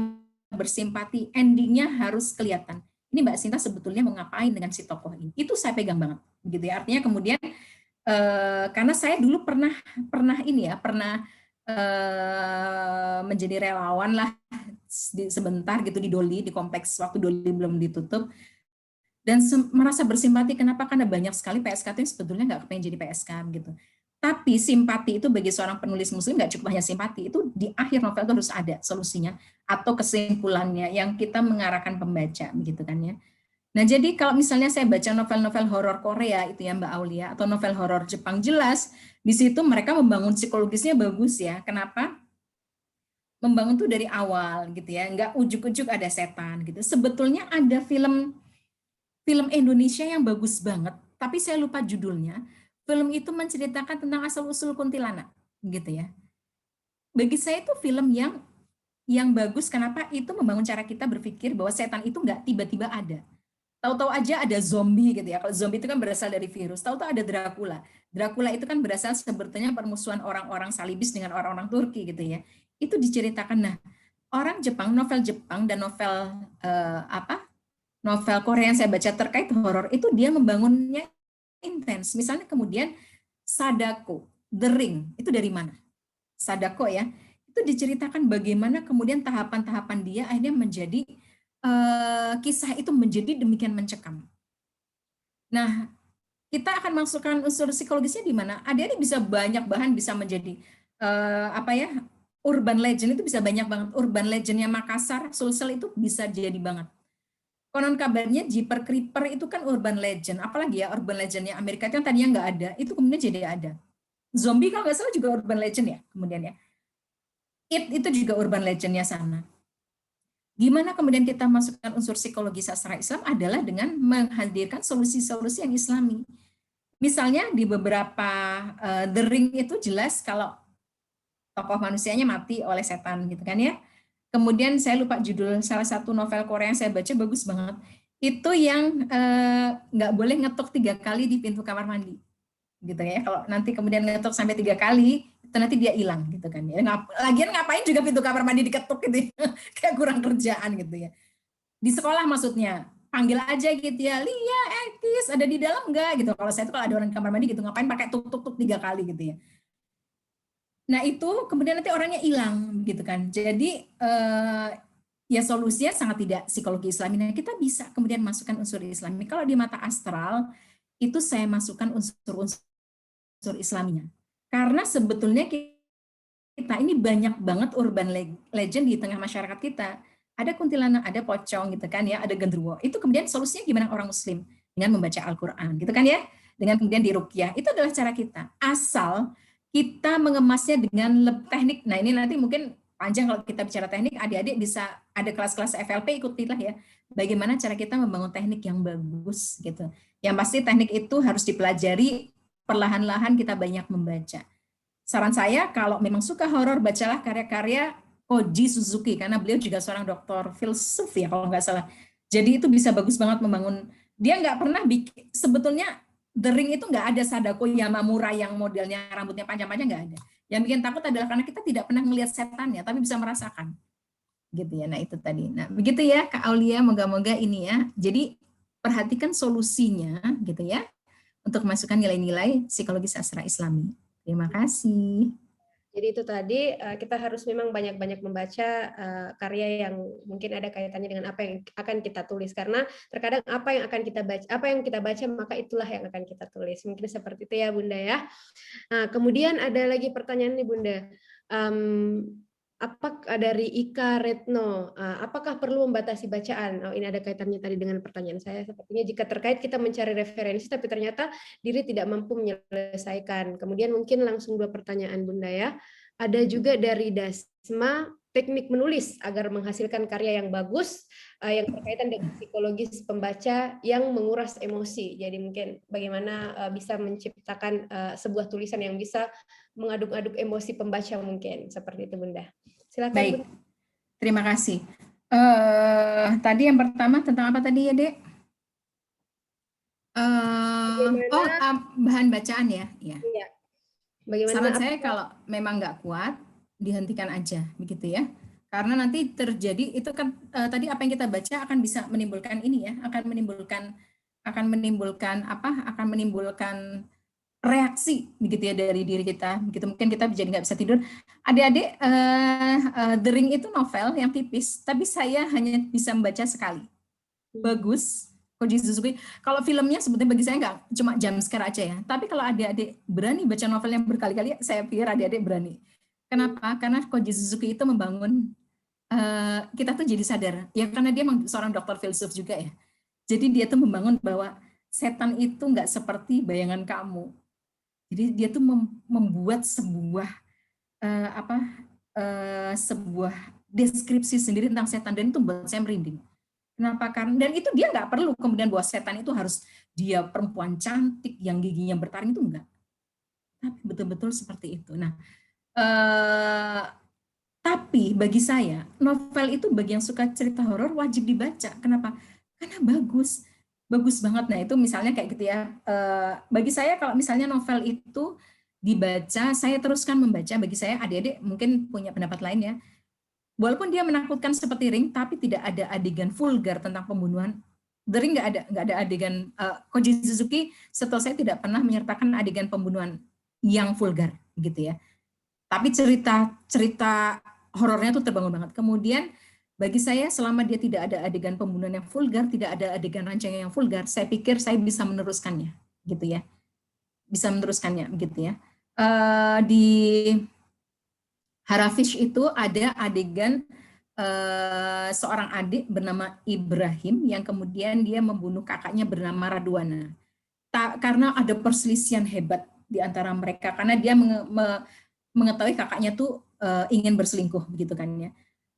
bersimpati, endingnya harus kelihatan. Ini Mbak Sinta sebetulnya mau ngapain dengan si tokoh ini? Itu saya pegang banget, gitu ya. Artinya kemudian karena saya dulu pernah menjadi relawan lah sebentar gitu di Doli, di kompleks waktu Doli belum ditutup, dan merasa bersimpati. Kenapa? Karena banyak sekali PSK yang sebetulnya nggak kepengen jadi PSK gitu. Tapi simpati itu bagi seorang penulis muslim nggak cukup hanya simpati, itu di akhir novel itu harus ada solusinya atau kesimpulannya yang kita mengarahkan pembaca, begitu kan ya. Nah, jadi kalau misalnya saya baca novel-novel horor Korea itu ya Mbak Aulia, atau novel horor Jepang, jelas di situ mereka membangun psikologisnya bagus ya. Kenapa? Membangun tuh dari awal gitu ya, nggak ujuk-ujuk ada setan gitu. Sebetulnya ada film Indonesia yang bagus banget, tapi saya lupa judulnya. Film itu menceritakan tentang asal-usul kuntilanak gitu ya. Bagi saya itu film yang bagus, kenapa? Itu membangun cara kita berpikir bahwa setan itu nggak tiba-tiba ada. Tahu-tahu aja ada zombie gitu ya. Kalau zombie itu kan berasal dari virus. Tahu-tahu ada Dracula. Dracula itu kan berasal sebetulnya permusuhan orang-orang salibis dengan orang-orang Turki gitu ya. Itu diceritakan. Nah, orang Jepang, novel Jepang dan novel novel Korea yang saya baca terkait horor itu dia membangunnya intens. Misalnya kemudian Sadako, The Ring, itu dari mana? Sadako ya. Itu diceritakan bagaimana kemudian tahapan-tahapan dia akhirnya menjadi kisah itu menjadi demikian mencekam. Nah, kita akan masukkan unsur psikologisnya di mana? Adik-adik bisa banyak bahan, bisa menjadi urban legend itu bisa banyak banget. Urban legendnya Makassar, Sulsel itu bisa jadi banget. Konon kabarnya Jeepers Creeper itu kan urban legend. Apalagi ya urban legendnya Amerika itu yang tadinya nggak ada, itu kemudian jadi ada. Zombie kalau nggak salah juga urban legend ya kemudian ya. itu juga urban legendnya sana. Gimana kemudian kita masukkan unsur psikologi sastra Islam adalah dengan menghadirkan solusi-solusi yang Islami. Misalnya di beberapa The Ring itu jelas kalau tokoh manusianya mati oleh setan gitu kan ya. Kemudian saya lupa judul salah satu novel Korea yang saya baca bagus banget. Itu yang nggak boleh ngetuk 3 kali di pintu kamar mandi gitu ya. Kalau nanti kemudian ngetuk sampai 3 kali, itu nanti dia hilang gitu kan ya. Lagian ngapain juga pintu kamar mandi diketuk gitu ya. Kayak kurang kerjaan gitu ya. Di sekolah maksudnya, panggil aja gitu ya, Lia, Etis, ada di dalam enggak gitu. Kalau saya tuh kalau ada orang di kamar mandi gitu, ngapain pakai tuk-tuk 3 kali gitu ya. Nah itu kemudian nanti orangnya hilang gitu kan. Jadi ya solusinya sangat tidak psikologi Islami. Nah kita bisa kemudian masukkan unsur Islami. Kalau di mata astral, itu saya masukkan unsur-unsur Islaminya. Karena sebetulnya kita ini banyak banget urban legend di tengah masyarakat kita. Ada kuntilanak, ada pocong gitu kan ya, ada genderuwo. Itu kemudian solusinya gimana orang muslim? Dengan membaca Al-Quran gitu kan ya. Dengan kemudian diruqyah. Itu adalah cara kita. Asal kita mengemasnya dengan teknik. Nah ini nanti mungkin panjang kalau kita bicara teknik, adik-adik bisa ada kelas-kelas FLP, ikutilah ya. Bagaimana cara kita membangun teknik yang bagus gitu. Yang pasti teknik itu harus dipelajari, perlahan-lahan kita banyak membaca. Saran saya kalau memang suka horor, bacalah karya-karya Koji Suzuki, karena beliau juga seorang doktor filsuf ya kalau nggak salah. Jadi itu bisa bagus banget membangun. Dia nggak pernah bikin, sebetulnya The Ring itu nggak ada Sadako Yamamura yang modelnya rambutnya panjang-panjang, nggak ada. Yang bikin takut adalah karena kita tidak pernah melihat setannya, tapi bisa merasakan. Gitu ya, nah itu tadi. Nah begitu ya Kak Aulia, moga-moga ini ya. Jadi perhatikan solusinya gitu ya, untuk masukkan nilai-nilai psikologi sastra Islami. Terima kasih.
Jadi itu tadi kita harus memang banyak-banyak membaca karya yang mungkin ada kaitannya dengan apa yang akan kita tulis, karena terkadang apa yang kita baca maka itulah yang akan kita tulis. Mungkin seperti itu ya Bunda ya. Nah, kemudian ada lagi pertanyaan nih Bunda. Apakah dari Ika Retno, apakah perlu membatasi bacaan? Oh, ini ada kaitannya tadi dengan pertanyaan saya. Sepertinya jika terkait kita mencari referensi, tapi ternyata diri tidak mampu menyelesaikan. Kemudian mungkin langsung 2 pertanyaan Bunda ya. Ada juga dari Dasma, teknik menulis agar menghasilkan karya yang bagus, yang berkaitan dengan psikologis pembaca yang menguras emosi. Jadi mungkin bagaimana bisa menciptakan sebuah tulisan yang bisa mengaduk-aduk emosi pembaca mungkin. Seperti itu Bunda. Silakan.
Baik,
Bunda.
Terima kasih. Tadi yang pertama tentang apa tadi ya, Dek? Bahan bacaan ya. Iya.
Bagaimana?
Saran saya kalau memang nggak kuat, dihentikan aja, begitu ya. Karena nanti terjadi itu kan tadi apa yang kita baca akan bisa menimbulkan ini ya, akan menimbulkan reaksi begitu ya dari diri kita, begitu mungkin kita jadi nggak bisa tidur. Adik-adik, The Ring itu novel yang tipis, tapi saya hanya bisa membaca sekali. Bagus, Koji Suzuki. Kalau filmnya sebetulnya bagi saya nggak cuma jumpscare aja ya. Tapi kalau adik-adik berani baca novel yang berkali-kali, saya pikir adik-adik berani. Kenapa? Karena Koji Suzuki itu membangun kita tuh jadi sadar. Ya karena dia seorang dokter filsuf juga ya. Jadi dia tuh membangun bahwa setan itu nggak seperti bayangan kamu. Jadi dia tuh membuat sebuah sebuah deskripsi sendiri tentang setan, dan itu buat saya merinding. Kenapa? Karena dan itu dia nggak perlu kemudian bahwa setan itu harus dia perempuan cantik yang giginya bertaring, itu enggak. Tapi betul-betul seperti itu. Nah, tapi bagi saya novel itu bagi yang suka cerita horor wajib dibaca. Kenapa? Karena bagus banget. Nah itu misalnya kayak gitu ya. Bagi saya kalau misalnya novel itu dibaca, saya teruskan membaca. Bagi saya adik-adik mungkin punya pendapat lain ya. Walaupun dia menakutkan seperti Ring, tapi tidak ada adegan vulgar tentang pembunuhan. The Ring nggak ada adegan. Koji Suzuki setahu saya tidak pernah menyertakan adegan pembunuhan yang vulgar gitu ya. Tapi cerita horornya tuh terbangun banget. Kemudian bagi saya selama dia tidak ada adegan pembunuhan yang vulgar, tidak ada adegan rancangan yang vulgar, saya pikir saya bisa meneruskannya, gitu ya. Bisa meneruskannya, begitu ya. Di Harafish itu ada adegan seorang adik bernama Ibrahim yang kemudian dia membunuh kakaknya bernama Radwana. Karena ada perselisihan hebat di antara mereka, karena dia mengetahui kakaknya tuh ingin berselingkuh begitu kan ya.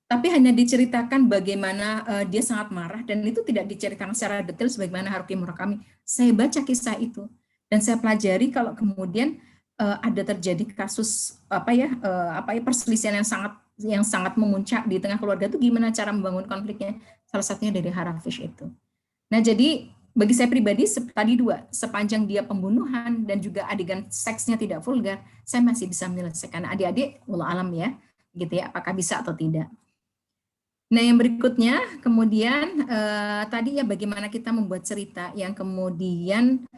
Tapi hanya diceritakan bagaimana dia sangat marah, dan itu tidak diceritakan secara detail sebagaimana Haruki Murakami. Saya baca kisah itu dan saya pelajari kalau kemudian ada terjadi kasus perselisihan yang sangat memuncak di tengah keluarga, itu gimana cara membangun konfliknya. Salah satunya dari Harafish itu. Nah, jadi bagi saya pribadi tadi dua, sepanjang dia pembunuhan dan juga adegan seksnya tidak vulgar, saya masih bisa menyelesaikan. Adik-adik, wallah alam ya, gitu ya, apakah bisa atau tidak. Nah, yang berikutnya kemudian tadi ya bagaimana kita membuat cerita yang kemudian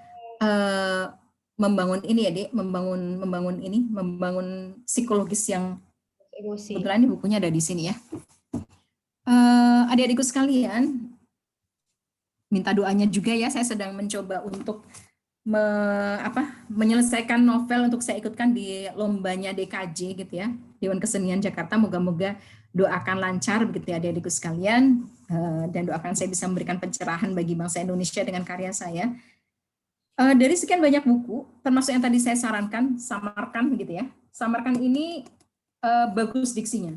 membangun ini ya, Dek, membangun psikologis yang
Emosi.
kebetulan ini bukunya ada di sini ya. Adik-adikku sekalian, minta doanya juga ya, saya sedang mencoba untuk menyelesaikan novel untuk saya ikutkan di lombanya DKJ gitu ya, Dewan Kesenian Jakarta. Moga-moga doakan lancar begitu ya adik-adikku sekalian, dan doakan saya bisa memberikan pencerahan bagi bangsa Indonesia dengan karya saya. Dari sekian banyak buku, termasuk yang tadi saya sarankan, Samarkan begitu ya. Samarkan ini bagus diksinya.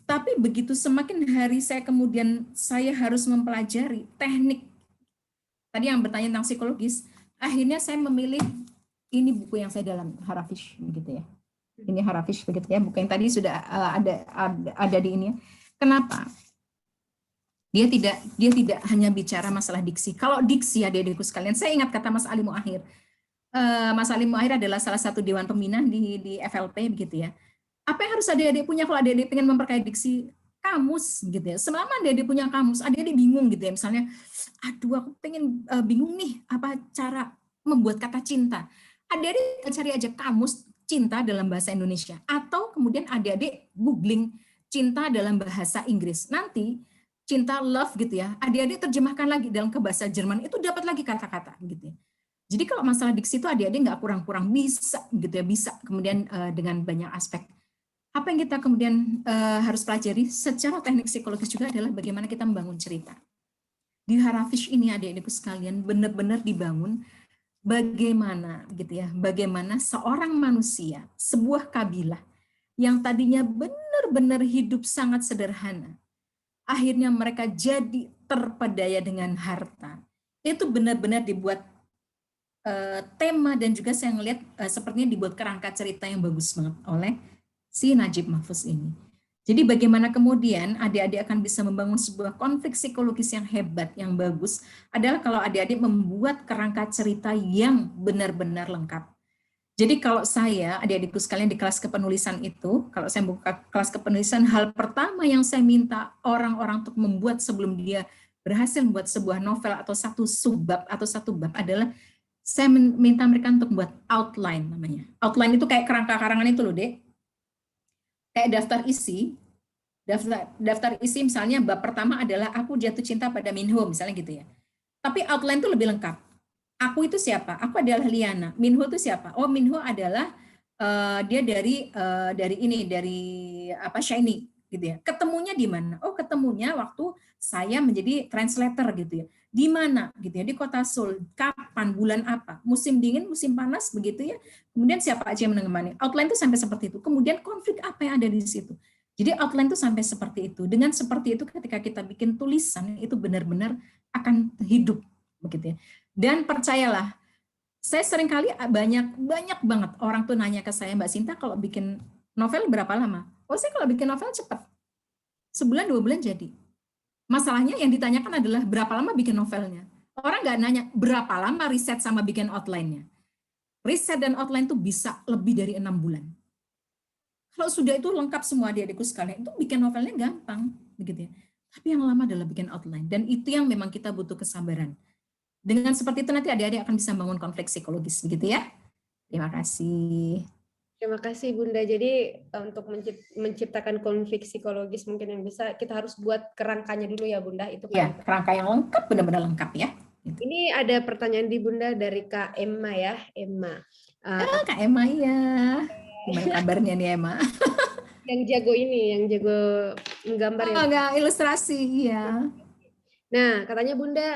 Tapi begitu semakin hari saya harus mempelajari teknik tadi yang bertanya tentang psikologis, akhirnya saya memilih ini buku yang saya dalam Harafish begitu ya. Ini Harafish begitu ya, buku yang tadi sudah ada di ini. Kenapa? Dia tidak hanya bicara masalah diksi. Kalau diksi ya adik-adikku sekalian, saya ingat kata Mas Ali Muakhir. Mas Ali Muakhir adalah salah satu dewan pembina di FLP begitu ya. Apa yang harus adik-adik punya kalau adik-adik pengen memperkaya diksi? Kamus gitu ya. Selama adik-adik punya kamus, adik-adik bingung gitu ya. Misalnya, aduh aku pengen bingung nih apa cara membuat kata cinta. Adik-adik cari aja kamus cinta dalam bahasa Indonesia, atau kemudian adik-adik googling cinta dalam bahasa Inggris. Nanti cinta love gitu ya, adik-adik terjemahkan lagi dalam ke bahasa Jerman, itu dapat lagi kata-kata gitu ya. Jadi kalau masalah diksi itu adik-adik nggak kurang-kurang bisa gitu ya, bisa kemudian dengan banyak aspek. Apa yang kita kemudian harus pelajari secara teknik psikologis juga adalah bagaimana kita membangun cerita. Di Harafish ini adik-adikku sekalian benar-benar dibangun bagaimana gitu ya, bagaimana seorang manusia, sebuah kabilah yang tadinya benar-benar hidup sangat sederhana, akhirnya mereka jadi terpedaya dengan harta. Itu benar-benar dibuat tema, dan juga saya ngelihat sepertinya dibuat kerangka cerita yang bagus banget oleh si Najib Mahfuz ini. Jadi bagaimana kemudian adik-adik akan bisa membangun sebuah konflik psikologis yang hebat, yang bagus, adalah kalau adik-adik membuat kerangka cerita yang benar-benar lengkap. Jadi kalau saya, adik-adikku sekalian di kelas kepenulisan itu, kalau saya buka kelas kepenulisan, hal pertama yang saya minta orang-orang untuk membuat sebelum dia berhasil membuat sebuah novel atau satu subbab atau satu bab adalah saya minta mereka untuk membuat outline namanya. Outline itu kayak kerangka karangan itu loh, Dek. Kayak daftar isi misalnya bab pertama adalah aku jatuh cinta pada Minho misalnya gitu ya. Tapi outline itu lebih lengkap. Aku itu siapa? Aku adalah Liana. Minho itu siapa? Oh, Minho adalah dia dari Shiny gitu ya. Ketemunya di mana? Oh, ketemunya waktu saya menjadi translator gitu ya. Di mana gitu ya, di kota Seoul, kapan, bulan apa, musim dingin, musim panas begitu ya. Kemudian siapa aja yang menemani. Outline itu sampai seperti itu. Kemudian konflik apa yang ada di situ. Jadi outline itu sampai seperti itu. Dengan seperti itu ketika kita bikin tulisan itu benar-benar akan hidup begitu ya. Dan percayalah, saya seringkali banyak banget orang tuh nanya ke saya, Mbak Sinta kalau bikin novel berapa lama? Oh, saya kalau bikin novel cepat. Sebulan 2 bulan jadi. Masalahnya yang ditanyakan adalah berapa lama bikin novelnya. Orang nggak nanya berapa lama riset sama bikin outline-nya. Riset dan outline itu bisa lebih dari 6 bulan. Kalau sudah itu lengkap semua adik-adikku sekalian, itu bikin novelnya gampang, begitu ya. Tapi yang lama adalah bikin outline, dan itu yang memang kita butuh kesabaran. Dengan seperti itu nanti adik-adik akan bisa membangun konflik psikologis, begitu ya. Terima kasih.
Terima kasih Bunda. Jadi untuk menciptakan konflik psikologis mungkin yang bisa kita harus buat kerangkanya dulu ya Bunda. Itu
ya, kerangka yang lengkap, benar-benar lengkap ya.
Ini ada pertanyaan di Bunda dari Kak Emma ya, Emma.
Kak Emma ya. Gimana kabarnya nih Emma?
Yang jago ini, yang jago menggambar ya.
Enggak, ilustrasi, iya.
Nah, katanya Bunda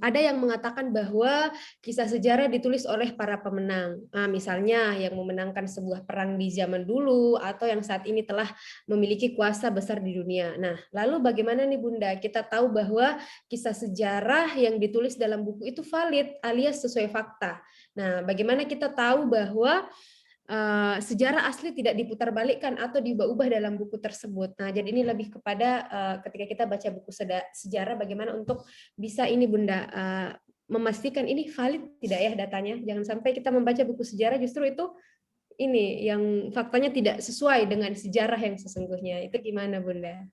ada yang mengatakan bahwa kisah sejarah ditulis oleh para pemenang. Nah, misalnya yang memenangkan sebuah perang di zaman dulu atau yang saat ini telah memiliki kuasa besar di dunia. Nah, lalu bagaimana nih Bunda? Kita tahu bahwa kisah sejarah yang ditulis dalam buku itu valid alias sesuai fakta. Nah, bagaimana kita tahu bahwa sejarah asli tidak diputarbalikkan atau diubah-ubah dalam buku tersebut. Nah, jadi ini lebih kepada ketika kita baca buku sejarah bagaimana untuk bisa ini Bunda memastikan ini valid tidak ya datanya. Jangan sampai kita membaca buku sejarah justru itu ini yang faktanya tidak sesuai dengan sejarah yang sesungguhnya. Itu gimana Bunda?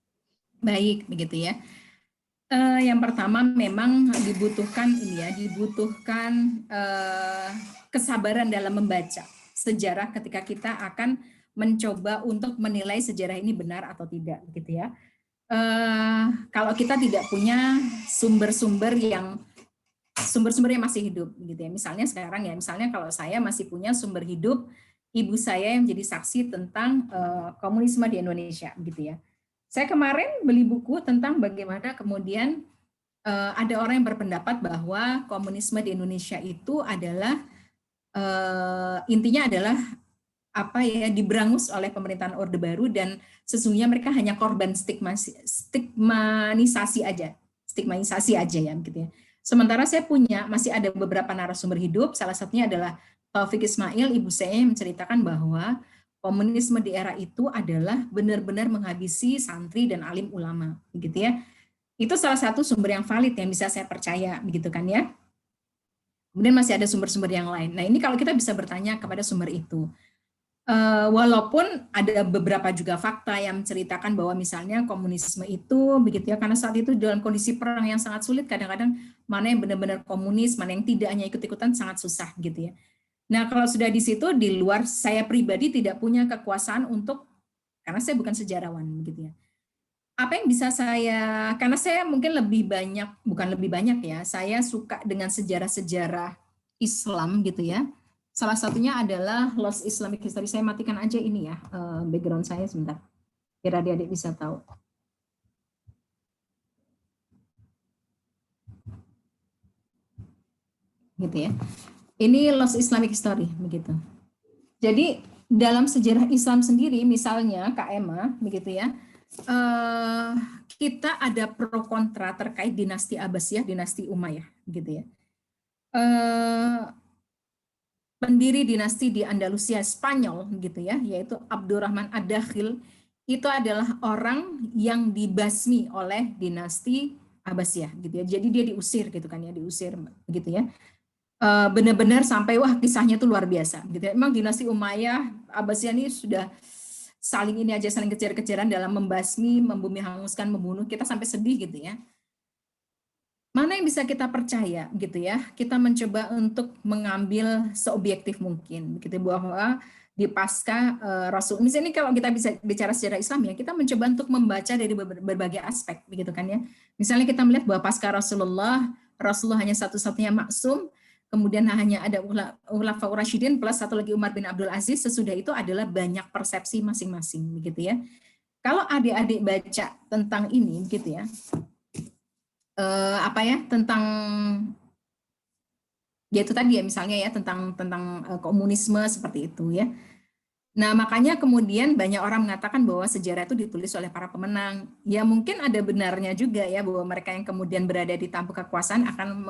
Baik, begitu ya. Yang pertama memang dibutuhkan kesabaran dalam membaca sejarah ketika kita akan mencoba untuk menilai sejarah ini benar atau tidak, gitu ya. Kalau kita tidak punya sumber-sumber yang masih hidup, gitu ya. Misalnya sekarang ya, misalnya kalau saya masih punya sumber hidup ibu saya yang menjadi saksi tentang komunisme di Indonesia, gitu ya. Saya kemarin beli buku tentang bagaimana kemudian ada orang yang berpendapat bahwa komunisme di Indonesia itu adalah intinya adalah diberangus oleh pemerintahan Orde Baru dan sesungguhnya mereka hanya korban stigmanisasi aja ya gitu ya. Sementara saya masih ada beberapa narasumber hidup, salah satunya adalah Taufik Ismail, ibu saya yang menceritakan bahwa komunisme di era itu adalah benar-benar menghabisi santri dan alim ulama, begitu ya. Itu salah satu sumber yang valid yang bisa saya percaya, begitu kan ya. Kemudian masih ada sumber-sumber yang lain. Nah, ini kalau kita bisa bertanya kepada sumber itu. Walaupun ada beberapa juga fakta yang menceritakan bahwa misalnya komunisme itu, begitu ya, karena saat itu dalam kondisi perang yang sangat sulit, kadang-kadang mana yang benar-benar komunis, mana yang tidak, hanya ikut-ikutan sangat susah, gitu ya. Nah, kalau sudah di situ, di luar saya pribadi tidak punya kekuasaan untuk, karena saya bukan sejarawan, begitu ya. Apa yang bisa karena saya mungkin bukan lebih banyak ya, saya suka dengan sejarah-sejarah Islam gitu ya. Salah satunya adalah Lost Islamic History. Saya matikan aja ini ya, background saya sebentar, biar adik-adik bisa tahu. Gitu ya. Ini Lost Islamic History, begitu. Jadi dalam sejarah Islam sendiri, misalnya Kak Emma, begitu ya, kita ada pro kontra terkait dinasti Abbasiyah, dinasti Umayyah, gitu ya. Pendiri dinasti di Andalusia Spanyol, gitu ya, yaitu Abdurrahman Ad-Dakhil, itu adalah orang yang dibasmi oleh dinasti Abbasiyah, gitu ya. Jadi dia diusir, gitu kan ya, diusir, gitu ya. Benar-benar sampai kisahnya itu luar biasa, gitu ya. Memang dinasti Umayyah, Abbasiyah ini sudah saling kejar-kejaran dalam membasmi, membumi hanguskan, membunuh, kita sampai sedih gitu ya. Mana yang bisa kita percaya gitu ya? Kita mencoba untuk mengambil seobjektif mungkin, begitu, bahwa di pasca Rasul. Misalnya kalau kita bisa bicara sejarah Islam ya, kita mencoba untuk membaca dari berbagai aspek, begitu kan ya. Misalnya kita melihat bahwa pasca Rasulullah hanya satu-satunya maksum. Kemudian hanya ada Khulafaur Rasyidin plus satu lagi Umar bin Abdul Aziz, sesudah itu adalah banyak persepsi masing-masing, begitu ya. Kalau adik-adik baca tentang ini, begitu ya, tentang, ya itu tadi ya, misalnya ya, tentang komunisme seperti itu ya. Nah, makanya kemudian banyak orang mengatakan bahwa sejarah itu ditulis oleh para pemenang. Ya mungkin ada benarnya juga ya, bahwa mereka yang kemudian berada di tampuk kekuasaan akan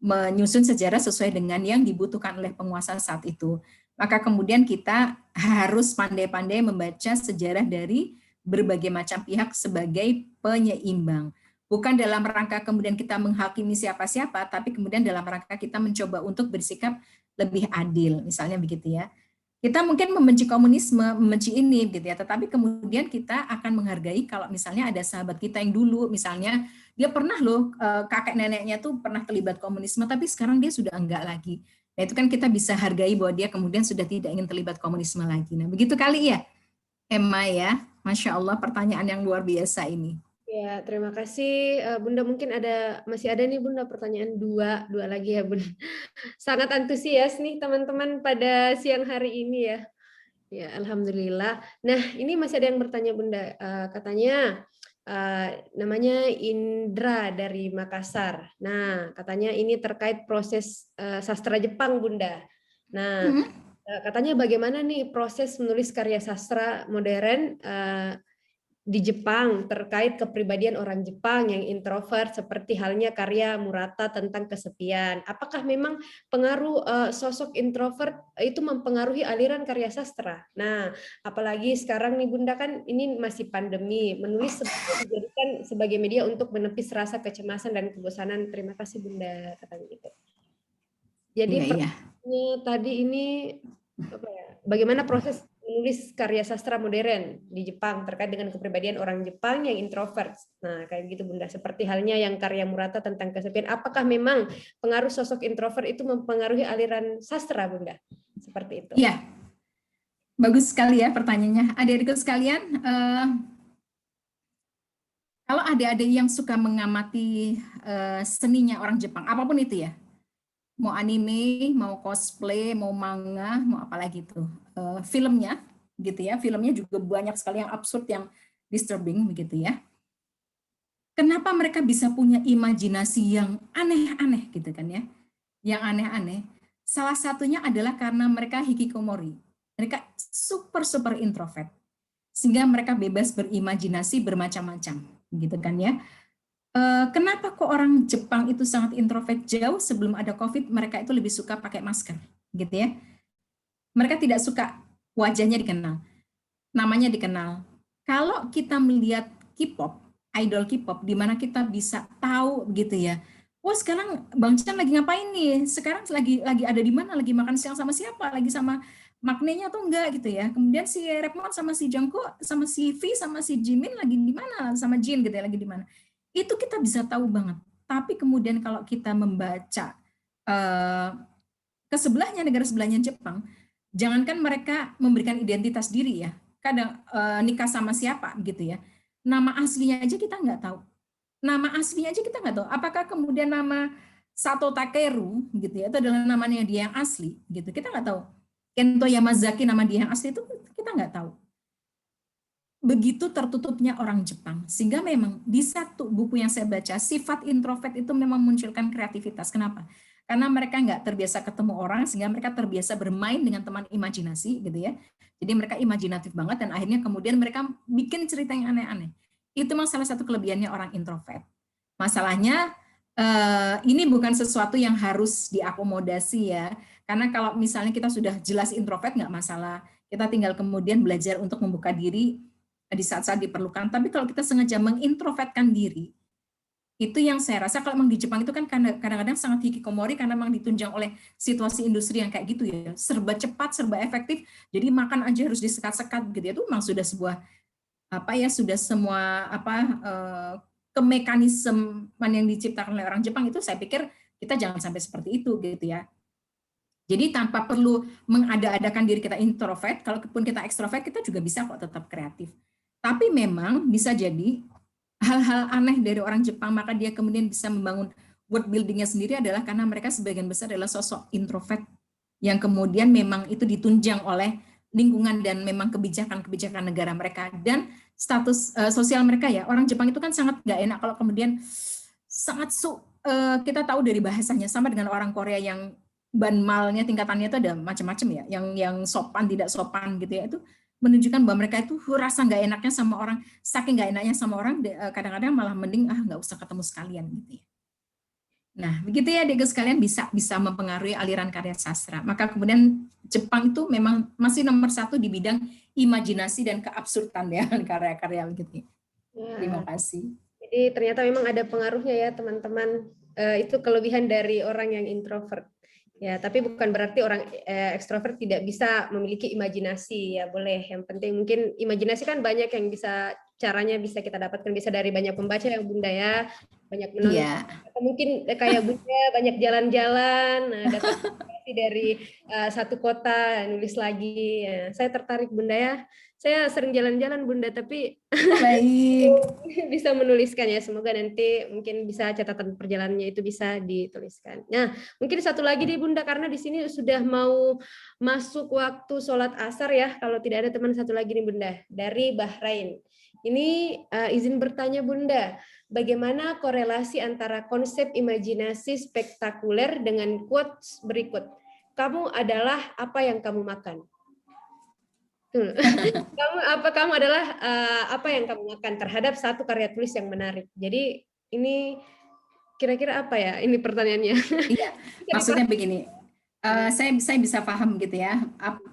menyusun sejarah sesuai dengan yang dibutuhkan oleh penguasa saat itu. Maka kemudian kita harus pandai-pandai membaca sejarah dari berbagai macam pihak sebagai penyeimbang. Bukan dalam rangka kemudian kita menghakimi siapa-siapa, tapi kemudian dalam rangka kita mencoba untuk bersikap lebih adil, misalnya begitu ya. Kita mungkin membenci komunisme, membenci ini gitu ya, tetapi kemudian kita akan menghargai kalau misalnya ada sahabat kita yang dulu, misalnya dia pernah loh, kakek neneknya tuh pernah terlibat komunisme, tapi sekarang dia sudah enggak lagi. Nah itu kan kita bisa hargai bahwa dia kemudian sudah tidak ingin terlibat komunisme lagi. Nah begitu kali ya, Emma ya, Masya Allah pertanyaan yang luar biasa ini.
Ya, terima kasih Bunda. Mungkin masih ada nih Bunda pertanyaan dua lagi ya Bunda. Sangat antusias nih teman-teman pada siang hari ini ya. Ya, alhamdulillah. Nah, ini masih ada yang bertanya Bunda. Katanya namanya Indra dari Makassar. Nah, katanya ini terkait proses sastra Jepang, Bunda. Nah, katanya bagaimana nih proses menulis karya sastra modern di Jepang terkait kepribadian orang Jepang yang introvert seperti halnya karya Murata tentang kesepian. Apakah memang pengaruh sosok introvert itu mempengaruhi aliran karya sastra? Nah, apalagi sekarang nih Bunda kan ini masih pandemi, menulis dijadikan sebagai media untuk menepis rasa kecemasan dan kebosanan. Terima kasih Bunda, katanya gitu. Jadi pertanyaannya tadi ini apa ya, bagaimana proses menulis karya sastra modern di Jepang terkait dengan kepribadian orang Jepang yang introvert. Nah, kayak gitu Bunda. Seperti halnya yang karya Murata tentang kesepian. Apakah memang pengaruh sosok introvert itu mempengaruhi aliran sastra, Bunda? Seperti itu.
Iya. Bagus sekali ya pertanyaannya. Adik-adikku sekalian, kalau adik-adik yang suka mengamati seninya orang Jepang, apapun itu ya, mau anime, mau cosplay, mau manga, mau apalagi itu, filmnya gitu ya, filmnya juga banyak sekali yang absurd, yang disturbing begitu ya. Kenapa mereka bisa punya imajinasi yang aneh-aneh gitu kan ya, yang aneh-aneh? Salah satunya adalah karena mereka hikikomori, mereka super introvert, sehingga mereka bebas berimajinasi bermacam-macam gitu kan ya. Kenapa kok orang Jepang itu sangat introvert? Jauh sebelum ada COVID, mereka itu lebih suka pakai masker, gitu ya. Mereka tidak suka wajahnya dikenal, namanya dikenal. Kalau kita melihat K-pop, idol K-pop, di mana kita bisa tahu, gitu ya. Wah, sekarang Bang Chan lagi ngapain nih? Sekarang lagi ada di mana? Lagi makan siang sama siapa? Lagi sama maknanya atau enggak gitu ya. Kemudian si Rapmon sama si Jungkook sama si V sama si Jimin lagi di mana? Sama Jin gitu ya, lagi di mana? Itu kita bisa tahu banget. Tapi kemudian kalau kita membaca ke sebelahnya, negara sebelahnya Jepang, jangankan mereka memberikan identitas diri ya, kadang nikah sama siapa gitu ya, nama aslinya aja kita nggak tahu. Nama aslinya aja kita nggak tahu. Apakah kemudian nama Sato Takeru gitu ya, itu adalah namanya dia yang asli gitu, kita nggak tahu. Kento Yamazaki nama dia yang asli itu kita nggak tahu. Begitu tertutupnya orang Jepang, sehingga memang di satu buku yang saya baca, sifat introvert itu memang munculkan kreativitas. Kenapa? Karena mereka nggak terbiasa ketemu orang, sehingga mereka terbiasa bermain dengan teman imajinasi, gitu ya. Jadi mereka imajinatif banget, dan akhirnya kemudian mereka bikin cerita yang aneh-aneh. Itu memang salah satu kelebihannya orang introvert. Masalahnya, ini bukan sesuatu yang harus diakomodasi ya, karena kalau misalnya kita sudah jelas introvert, nggak masalah. Kita tinggal kemudian belajar untuk membuka diri di saat-saat diperlukan. Tapi kalau kita sengaja mengintrovertkan diri, itu yang saya rasa kalau memang di Jepang itu kan kadang-kadang sangat hikikomori karena memang ditunjang oleh situasi industri yang kayak gitu ya, serba cepat, serba efektif, jadi makan aja harus disekat-sekat gitu ya, itu memang sudah sebuah apa ya, sudah semua apa kemekanisme yang diciptakan oleh orang Jepang itu, saya pikir kita jangan sampai seperti itu gitu ya. Jadi tanpa perlu mengada-adakan diri kita introvert, kalaupun kita ekstrovert, kita juga bisa kok tetap kreatif. Tapi memang bisa jadi hal-hal aneh dari orang Jepang, maka dia kemudian bisa membangun world building-nya sendiri adalah karena mereka sebagian besar adalah sosok introvert yang kemudian memang itu ditunjang oleh lingkungan dan memang kebijakan-kebijakan negara mereka dan status sosial mereka ya. Orang Jepang itu kan sangat nggak enak kalau kemudian sangat kita tahu dari bahasanya, sama dengan orang Korea yang banmalnya tingkatannya itu ada macam-macam ya, yang sopan tidak sopan gitu ya, itu menunjukkan bahwa mereka itu rasa nggak enaknya sama orang, saking nggak enaknya sama orang, kadang-kadang malah mending nggak usah ketemu sekalian gitu ya. Nah, begitu ya adik sekalian, bisa mempengaruhi aliran karya sastra. Maka kemudian Jepang itu memang masih nomor 1 di bidang imajinasi dan keabsurdan ya, karya-karya gitu. Ya. Terima kasih.
Jadi ternyata memang ada pengaruhnya ya teman-teman. Itu kelebihan dari orang yang introvert. Ya, tapi bukan berarti orang ekstrovert tidak bisa memiliki imajinasi ya, boleh. Yang penting mungkin imajinasi kan banyak yang bisa, caranya bisa kita dapatkan, bisa dari banyak membaca yang Bunda ya, banyak menonton, atau mungkin kayak Bunda banyak jalan-jalan, dapat informasi dari satu kota, nulis lagi. Ya, saya tertarik Bunda ya. Saya sering jalan-jalan Bunda, tapi
baik
bisa menuliskan ya. Semoga nanti mungkin bisa catatan perjalanannya itu bisa dituliskan. Nah, mungkin satu lagi nih Bunda, karena di sini sudah mau masuk waktu sholat asar ya. Kalau tidak ada teman satu lagi nih Bunda, dari Bahrain. Ini izin bertanya Bunda, bagaimana korelasi antara konsep imajinasi spektakuler dengan quotes berikut? Kamu adalah apa yang kamu makan. Kamu adalah apa yang kamu makan terhadap satu karya tulis yang menarik. Jadi ini kira-kira apa ya? Ini pertanyaannya.
Iya, maksudnya begini. Saya bisa paham gitu ya.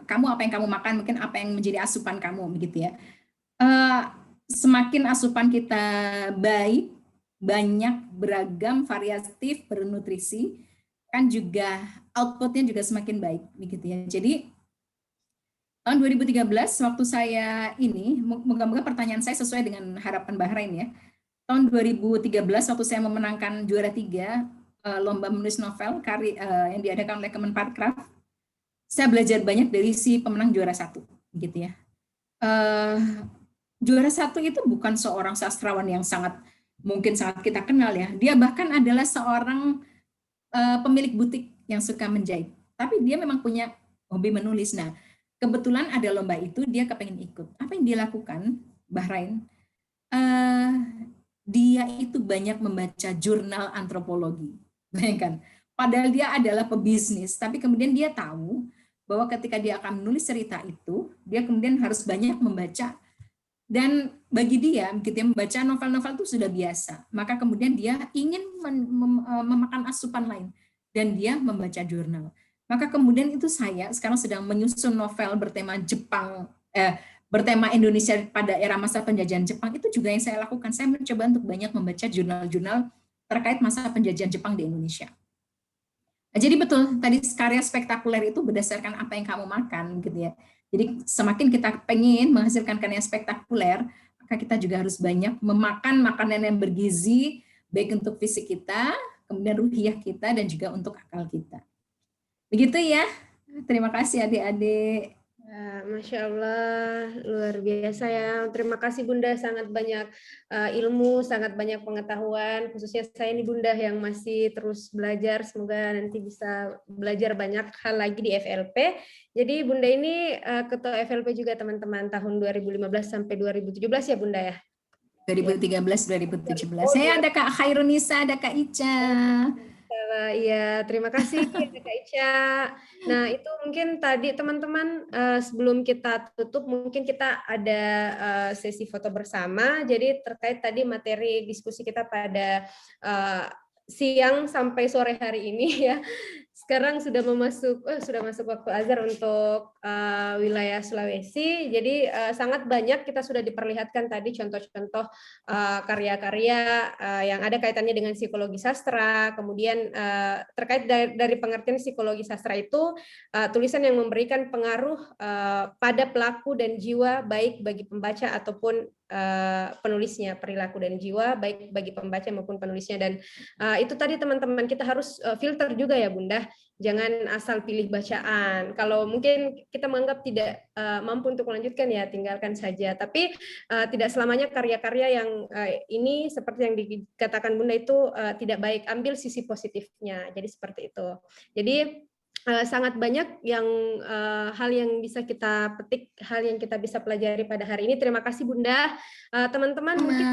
Kamu apa yang kamu makan, mungkin apa yang menjadi asupan kamu begitu ya. Semakin asupan kita baik, banyak, beragam, variatif, bernutrisi, kan juga outputnya juga semakin baik begitu ya. Jadi tahun 2013 waktu saya ini, moga-moga pertanyaan saya sesuai dengan harapan Bahrain ya. Tahun 2013 waktu saya memenangkan juara 3 lomba menulis novel yang diadakan oleh Kemenparekraf, saya belajar banyak dari si pemenang juara 1 gitu ya. Juara 1 itu bukan seorang sastrawan yang mungkin sangat kita kenal ya. Dia bahkan adalah seorang pemilik butik yang suka menjahit. Tapi dia memang punya hobi menulis. Nah, kebetulan ada lomba itu, dia kepengen ikut. Apa yang dia lakukan, Bahrain? Dia itu banyak membaca jurnal antropologi. Bayangkan, padahal dia adalah pebisnis, tapi kemudian dia tahu bahwa ketika dia akan menulis cerita itu, dia kemudian harus banyak membaca. Dan bagi dia, gitu, membaca novel-novel itu sudah biasa. Maka kemudian dia ingin memakan asupan lain. Dan dia membaca jurnal. Maka kemudian itu saya sekarang sedang menyusun novel bertema Jepang, bertema Indonesia pada era masa penjajahan Jepang. Itu juga yang saya lakukan. Saya mencoba untuk banyak membaca jurnal-jurnal terkait masa penjajahan Jepang di Indonesia. Nah, jadi betul, tadi karya spektakuler itu berdasarkan apa yang kamu makan, gitu ya. Jadi semakin kita pengen menghasilkan karya spektakuler, maka kita juga harus banyak memakan makanan yang bergizi, baik untuk fisik kita, kemudian ruhiyah kita, dan juga untuk akal kita. Begitu ya. Terima kasih adik-adik.
Masya Allah, luar biasa ya. Terima kasih Bunda, sangat banyak ilmu, sangat banyak pengetahuan. Khususnya saya ini Bunda yang masih terus belajar. Semoga nanti bisa belajar banyak hal lagi di FLP. Jadi Bunda ini ketua FLP juga teman-teman tahun 2015 sampai 2017 ya Bunda ya?
2013-2017. Saya ada Kak Khairunisa, ada Kak Ica.
Iya, terima kasih Kak Ica. Nah, itu mungkin tadi teman-teman sebelum kita tutup mungkin kita ada sesi foto bersama. Jadi terkait tadi materi diskusi kita pada siang sampai sore hari ini ya. Sekarang sudah masuk waktu azhar untuk wilayah Sulawesi. Jadi sangat banyak kita sudah diperlihatkan tadi contoh-contoh karya-karya yang ada kaitannya dengan psikologi sastra. Kemudian terkait dari pengertian psikologi sastra itu tulisan yang memberikan pengaruh pada pelaku dan jiwa baik bagi pembaca ataupun penulisnya, perilaku dan jiwa baik bagi pembaca maupun penulisnya. Dan itu tadi teman-teman kita harus filter juga ya Bunda, jangan asal pilih bacaan. Kalau mungkin kita menganggap tidak mampu untuk melanjutkan ya tinggalkan saja. Tapi tidak selamanya karya-karya yang ini seperti yang dikatakan Bunda itu tidak baik. Ambil sisi positifnya. Jadi seperti itu. Jadi sangat banyak yang hal yang bisa kita petik, hal yang kita bisa pelajari pada hari ini. Terima kasih Bunda. Teman-teman mungkin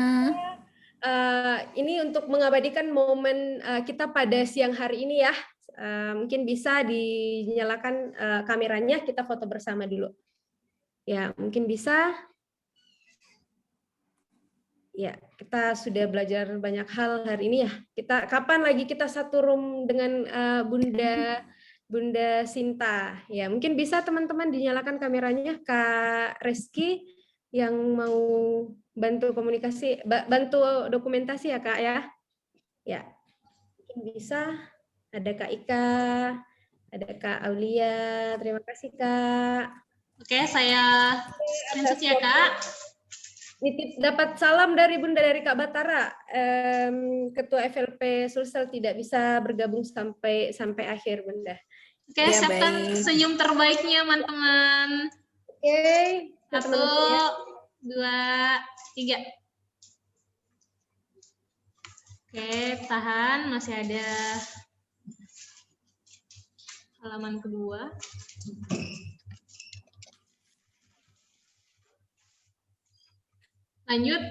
ini untuk mengabadikan momen kita pada siang hari ini ya. Mungkin bisa dinyalakan kameranya, kita foto bersama dulu. Ya, mungkin bisa. Ya, kita sudah belajar banyak hal hari ini ya. Kapan lagi kita satu room dengan Bunda Sinta? Ya, mungkin bisa teman-teman dinyalakan kameranya. Kak Reski yang mau bantu komunikasi, bantu dokumentasi ya Kak ya. Ya, mungkin bisa. Ada Kak Ika, ada Kak Aulia. Terima kasih Kak.
Oke, saya lanjut ya Kak.
Nitip dapat salam dari Bunda dari Kak Batara. Ketua FLP Sulsel tidak bisa bergabung sampai akhir Bunda.
Oke, ya, siapkan baik. Senyum terbaiknya teman-teman.
Oke.
1, 2, 3. Oke, tahan, masih ada halaman kedua. Lanjut,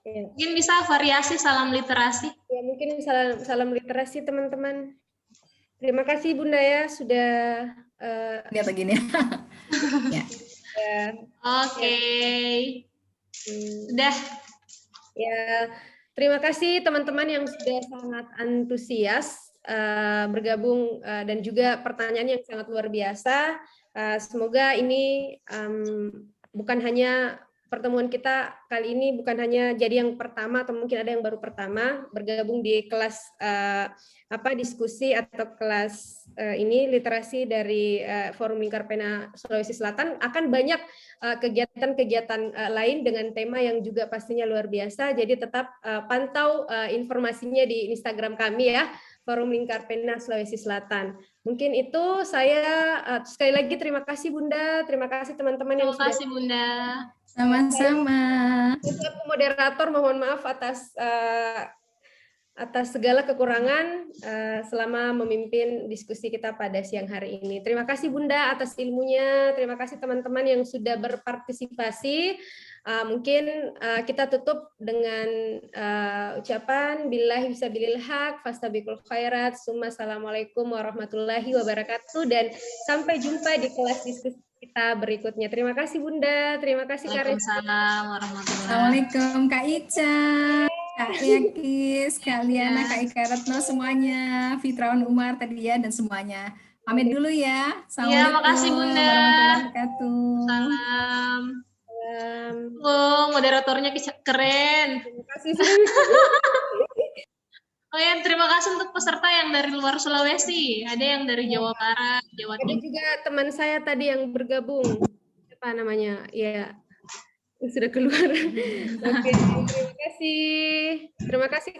Ya,
mungkin bisa variasi salam literasi.
ya mungkin salam literasi teman-teman. Terima kasih Bunda ya sudah
Lihat begini. Ya.
Oke. Sudah.
Ya, terima kasih teman-teman yang sudah sangat antusias bergabung dan juga pertanyaan yang sangat luar biasa. Semoga ini bukan hanya pertemuan kita kali ini bukan hanya jadi yang pertama atau mungkin ada yang baru pertama bergabung di kelas diskusi atau kelas ini literasi dari Forum Lingkar Pena Sulawesi Selatan. Akan banyak kegiatan-kegiatan lain dengan tema yang juga pastinya luar biasa. Jadi tetap pantau informasinya di Instagram kami ya, Forum Lingkar Pena Sulawesi Selatan. Mungkin itu saya sekali lagi terima kasih Bunda, terima kasih teman-teman yang
Terima kasih Bunda.
Sama-sama.
Untuk moderator mohon maaf atas segala kekurangan selama memimpin diskusi kita pada siang hari ini. Terima kasih Bunda atas ilmunya, terima kasih teman-teman yang sudah berpartisipasi. Mungkin kita tutup dengan ucapan billahi fisabilil haq, fastabiqul khairat, summa assalamualaikum warahmatullahi wabarakatuh, dan sampai jumpa di kelas diskusi kita berikutnya. Terima kasih Bunda, terima kasih Kak Reza.
Waalaikumsalam warahmatullahi.
Assalamualaikum Kak Ica, Kak Yakis, Kak Liana, Kak Ika Retno semuanya, Fitraun Umar tadi ya dan semuanya. Pamit dulu ya. Assalamualaikum
makasih, Bunda.
warahmatullahi wabarakatuh.
Salam. Oh, moderatornya keren.
Terima kasih.
Oh ya, terima kasih untuk peserta yang dari luar Sulawesi. Ada yang dari Jawa Barat, Jawa
Ada
Timur.
juga teman saya tadi yang bergabung. Apa namanya? Ya, sudah keluar. Oke, terima kasih. Terima kasih